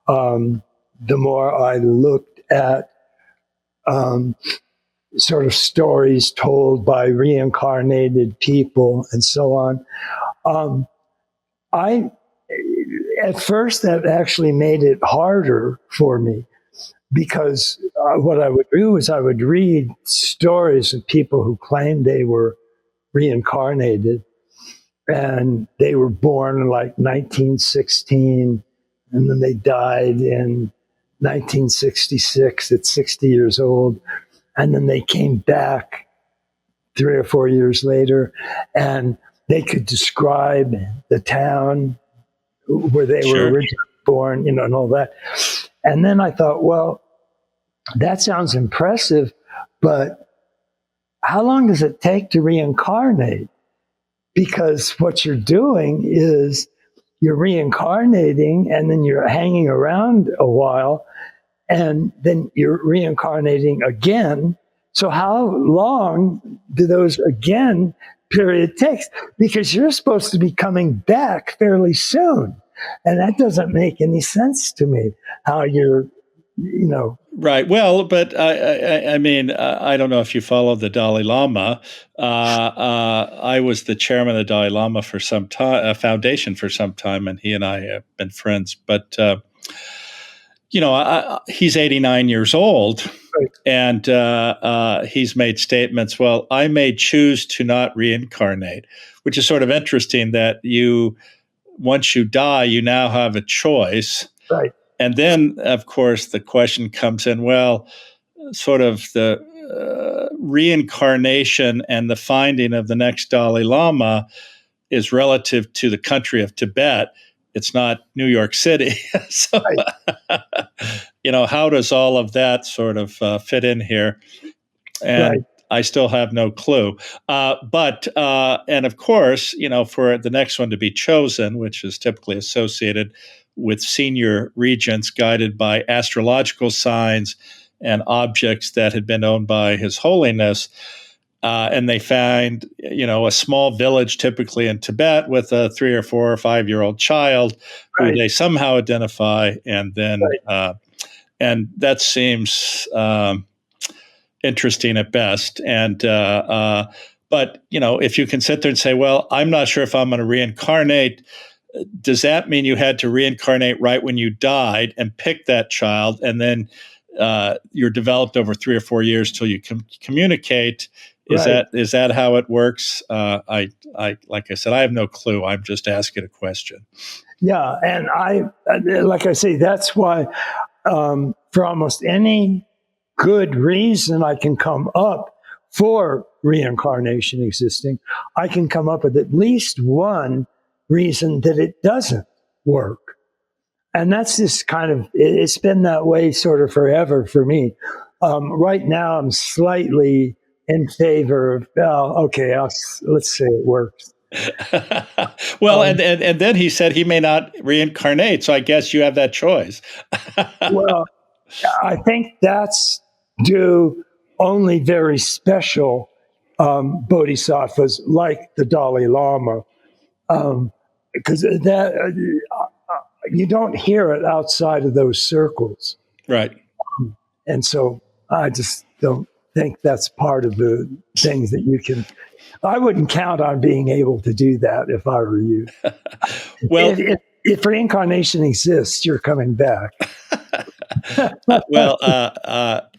the more I looked at sort of stories told by reincarnated people and so on, at first that actually made it harder for me, because what I would do is I would read stories of people who claimed they were reincarnated, and they were born in like 1916, and then they died in 1966 at 60 years old, and then they came back 3 or 4 years later, and they could describe the town where they were originally born, and all that. And then I thought, well, that sounds impressive, but how long does it take to reincarnate? Because what you're doing is you're reincarnating, and then you're hanging around a while, and then you're reincarnating again. So how long do those again period take? Because you're supposed to be coming back fairly soon. And that doesn't make any sense to me, how you're, Right. Well, but I mean, I don't know if you follow the Dalai Lama. I was the chairman of the Dalai Lama for some time, foundation for some time, and he and I have been friends. But he's 89 years old, right. And he's made statements. Well, I may choose to not reincarnate, which is sort of interesting. That once you die, you now have a choice. Right. And then, of course, the question comes in, well, sort of the reincarnation and the finding of the next Dalai Lama is relative to the country of Tibet. It's not New York City. So, right. How does all of that sort of fit in here? And right. I still have no clue. But of course, for the next one to be chosen, which is typically associated with senior regents guided by astrological signs and objects that had been owned by His Holiness, and they find, a small village, typically in Tibet, with a 3 or 4 or 5-year-old child who Right. they somehow identify, and then Right. and that seems interesting at best. But if you can sit there and say, "Well, I'm not sure if I'm going to reincarnate," does that mean you had to reincarnate right when you died and pick that child, and then you're developed over 3 or 4 years till you communicate? Right. Is that how it works? I like I said, I have no clue. I'm just asking a question. Yeah, and like I say, that's why for almost any good reason I can come up for reincarnation existing, I can come up with at least one reason that it doesn't work. And that's just it's been that way sort of forever for me. Right now, I'm slightly in favor of, okay, let's say it works. Well, and then he said he may not reincarnate, so I guess you have that choice. Well, I think that's due only very special bodhisattvas like the Dalai Lama, because you don't hear it outside of those circles. Right. And so I just don't think that's part of the things that you can. I wouldn't count on being able to do that if I were you. Well, if reincarnation exists, you're coming back.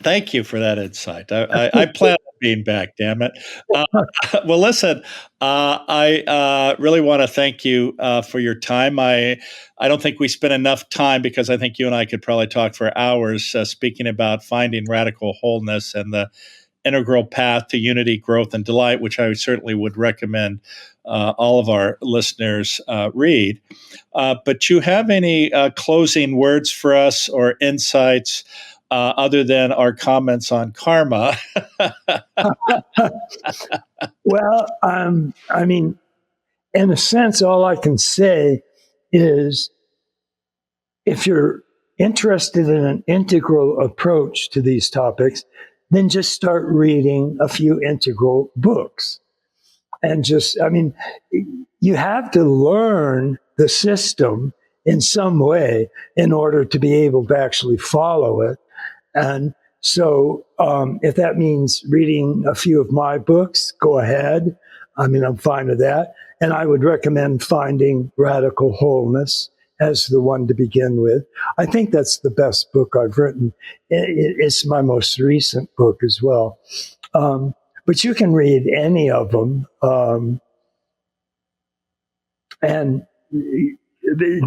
Thank you for that insight. I plan on being back, damn it. Well, listen, I really want to thank you for your time. I don't think we spent enough time, because I think you and I could probably talk for hours speaking about finding radical wholeness and the integral path to unity, growth, and delight, which I certainly would recommend all of our listeners read. But you have any closing words for us or insights other than our comments on karma? Well, I mean, in a sense, all I can say is if you're interested in an integral approach to these topics, then just start reading a few integral books. And you have to learn the system in some way in order to be able to actually follow it. And so, if that means reading a few of my books, go ahead. I'm fine with that. And I would recommend finding Radical Wholeness as the one to begin with. I think that's the best book I've written. It's my most recent book as well. But you can read any of them. And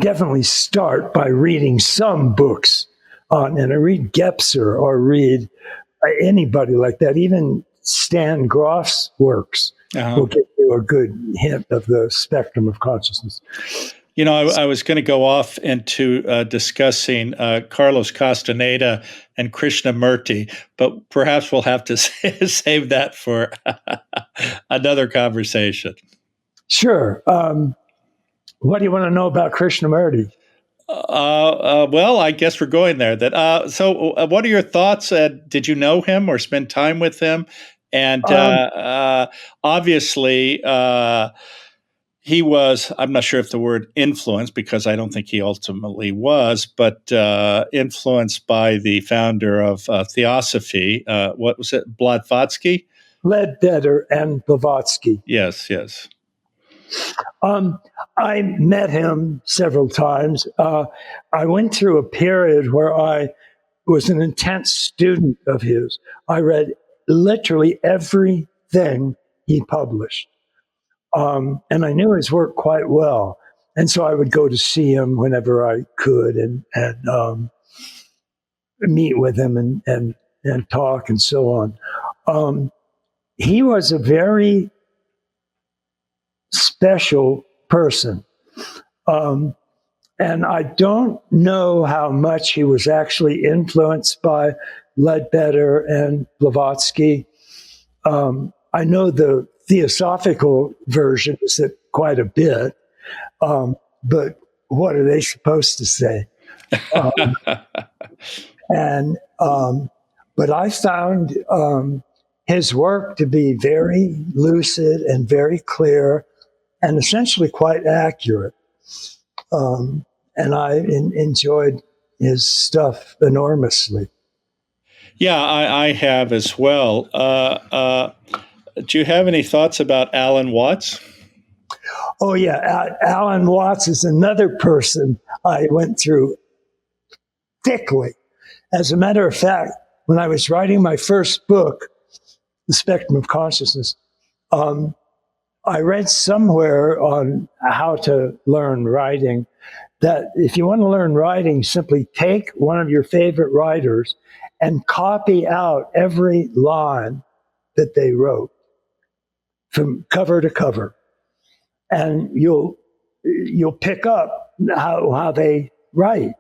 definitely start by reading some books and I read Gebser or read anybody like that. Even Stan Groff's works will give you a good hint of the spectrum of consciousness. I was going to go off into discussing Carlos Castaneda and Krishnamurti, but perhaps we'll have to save that for another conversation. Sure. What do you want to know about Krishnamurti? Well, I guess we're going there. So, what are your thoughts? Did you know him or spend time with him? And obviously, he was, I'm not sure if the word influenced, because I don't think he ultimately was, but influenced by the founder of theosophy. What was it? Blavatsky? Ledbetter and Blavatsky. Yes, yes. I met him several times. I went through a period where I was an intense student of his. I read literally everything he published. And I knew his work quite well. And so I would go to see him whenever I could and meet with him and talk and so on. He was a very special person. And I don't know how much he was actually influenced by Ledbetter and Blavatsky. I know the theosophical version is it quite a bit, but what are they supposed to say? But I found his work to be very lucid and very clear and essentially quite accurate. And I enjoyed his stuff enormously. Yeah, I have as well. Do you have any thoughts about Alan Watts? Oh, yeah. Alan Watts is another person I went through thickly. As a matter of fact, when I was writing my first book, The Spectrum of Consciousness, I read somewhere on how to learn writing that if you want to learn writing, simply take one of your favorite writers and copy out every line that they wrote from cover to cover, and you'll pick up how they write.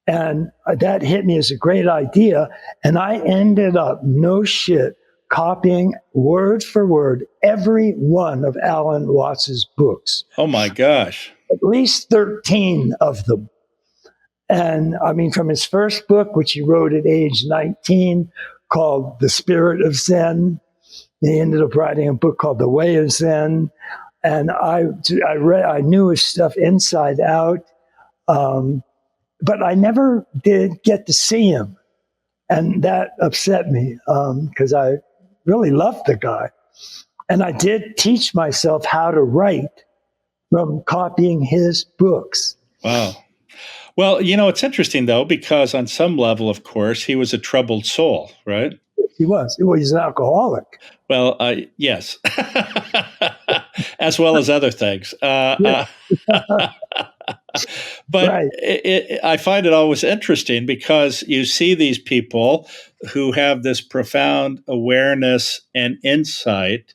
And that hit me as a great idea. And I ended up, no shit, copying word for word every one of Alan Watts's books. Oh my gosh. At least 13 of them. And I mean, from his first book, which he wrote at age 19, called The Spirit of Zen, he ended up writing a book called The Way of Zen. And I knew his stuff inside out. But I never did get to see him. And that upset me because I really loved the guy. And I did teach myself how to write from copying his books. Wow. Well, it's interesting, though, because on some level, of course, he was a troubled soul, right? He was. Well, he's an alcoholic. Well, yes, as well as other things. Yeah. But Right. I find it always interesting because you see these people who have this profound awareness and insight,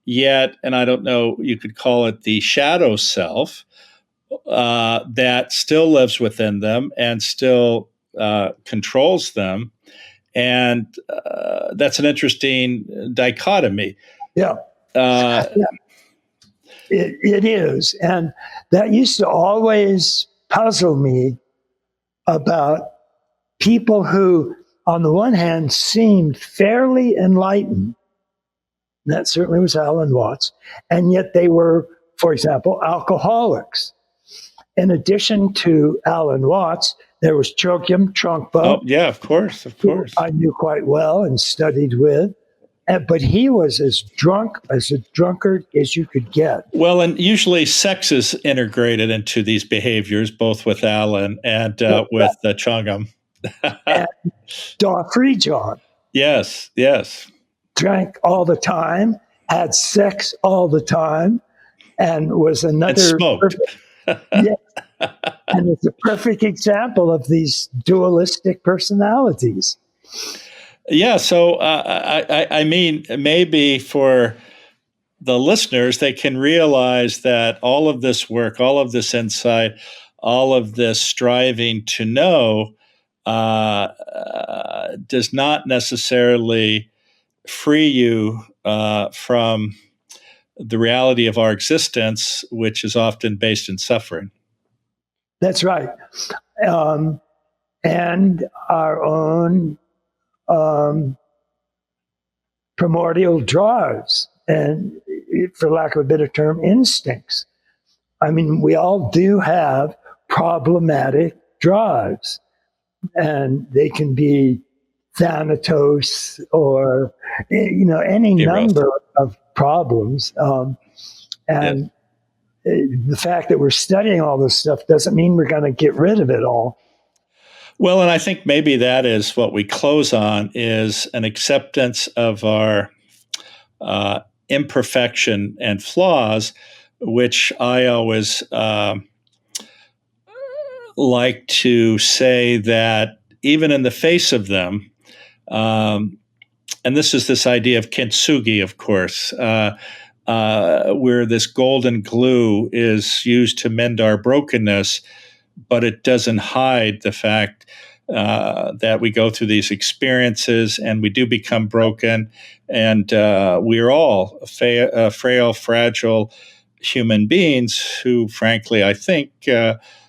yet, and I don't know, you could call it the shadow self, that still lives within them and still controls them. And that's an interesting dichotomy. Yeah. Yeah. It is. And that used to always puzzle me about people who, on the one hand, seemed fairly enlightened. That certainly was Alan Watts. And yet they were, for example, alcoholics. In addition to Alan Watts, there was Chogyam Trungpa. Oh, yeah, of course. I knew quite well and studied with. But he was as a drunkard as you could get. Well, and usually sex is integrated into these behaviors, both with Alan and with Chogyam. And Free John. Yes. Drank all the time, had sex all the time, and was another. And smoked. Yes. And it's a perfect example of these dualistic personalities. Yeah, so I mean, maybe for the listeners, they can realize that all of this work, all of this insight, all of this striving to know does not necessarily free you from the reality of our existence, which is often based in suffering. That's right. And our own primordial drives and, for lack of a better term, instincts. I mean, we all do have problematic drives, and they can be Thanatos or, any number of problems. And the fact that we're studying all this stuff doesn't mean we're going to get rid of it all. Well, and I think maybe that is what we close on, is an acceptance of our imperfection and flaws, which I always like to say that even in the face of them, and this is this idea of kintsugi, of course, where this golden glue is used to mend our brokenness, but it doesn't hide the fact that we go through these experiences and we do become broken, and we're all frail, fragile human beings who, frankly, I think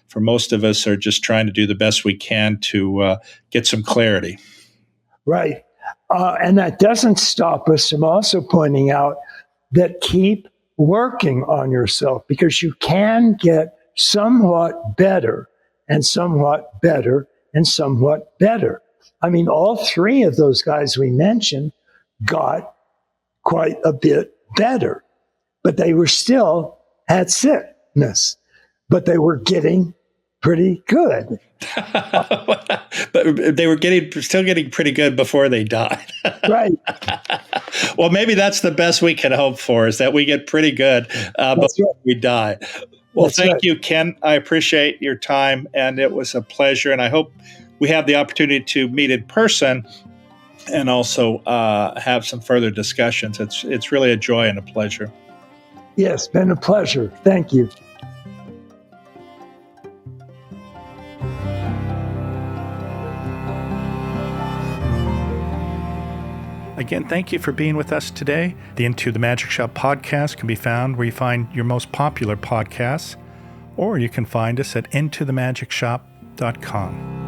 for most of us are just trying to do the best we can to get some clarity. Right. And that doesn't stop us from also pointing out that keep working on yourself, because you can get somewhat better and somewhat better and somewhat better. I mean, all three of those guys we mentioned got quite a bit better, but they were still had sickness, but they were getting pretty good. But they were still getting pretty good before they died. Right. Well, maybe that's the best we can hope for, is that we get pretty good before we die. Well, thank you, Ken. I appreciate your time, and it was a pleasure. And I hope we have the opportunity to meet in person and also have some further discussions. It's really a joy and a pleasure. Yes, been a pleasure. Thank you. Again, thank you for being with us today. The Into the Magic Shop podcast can be found where you find your most popular podcasts, or you can find us at intothemagicshop.com.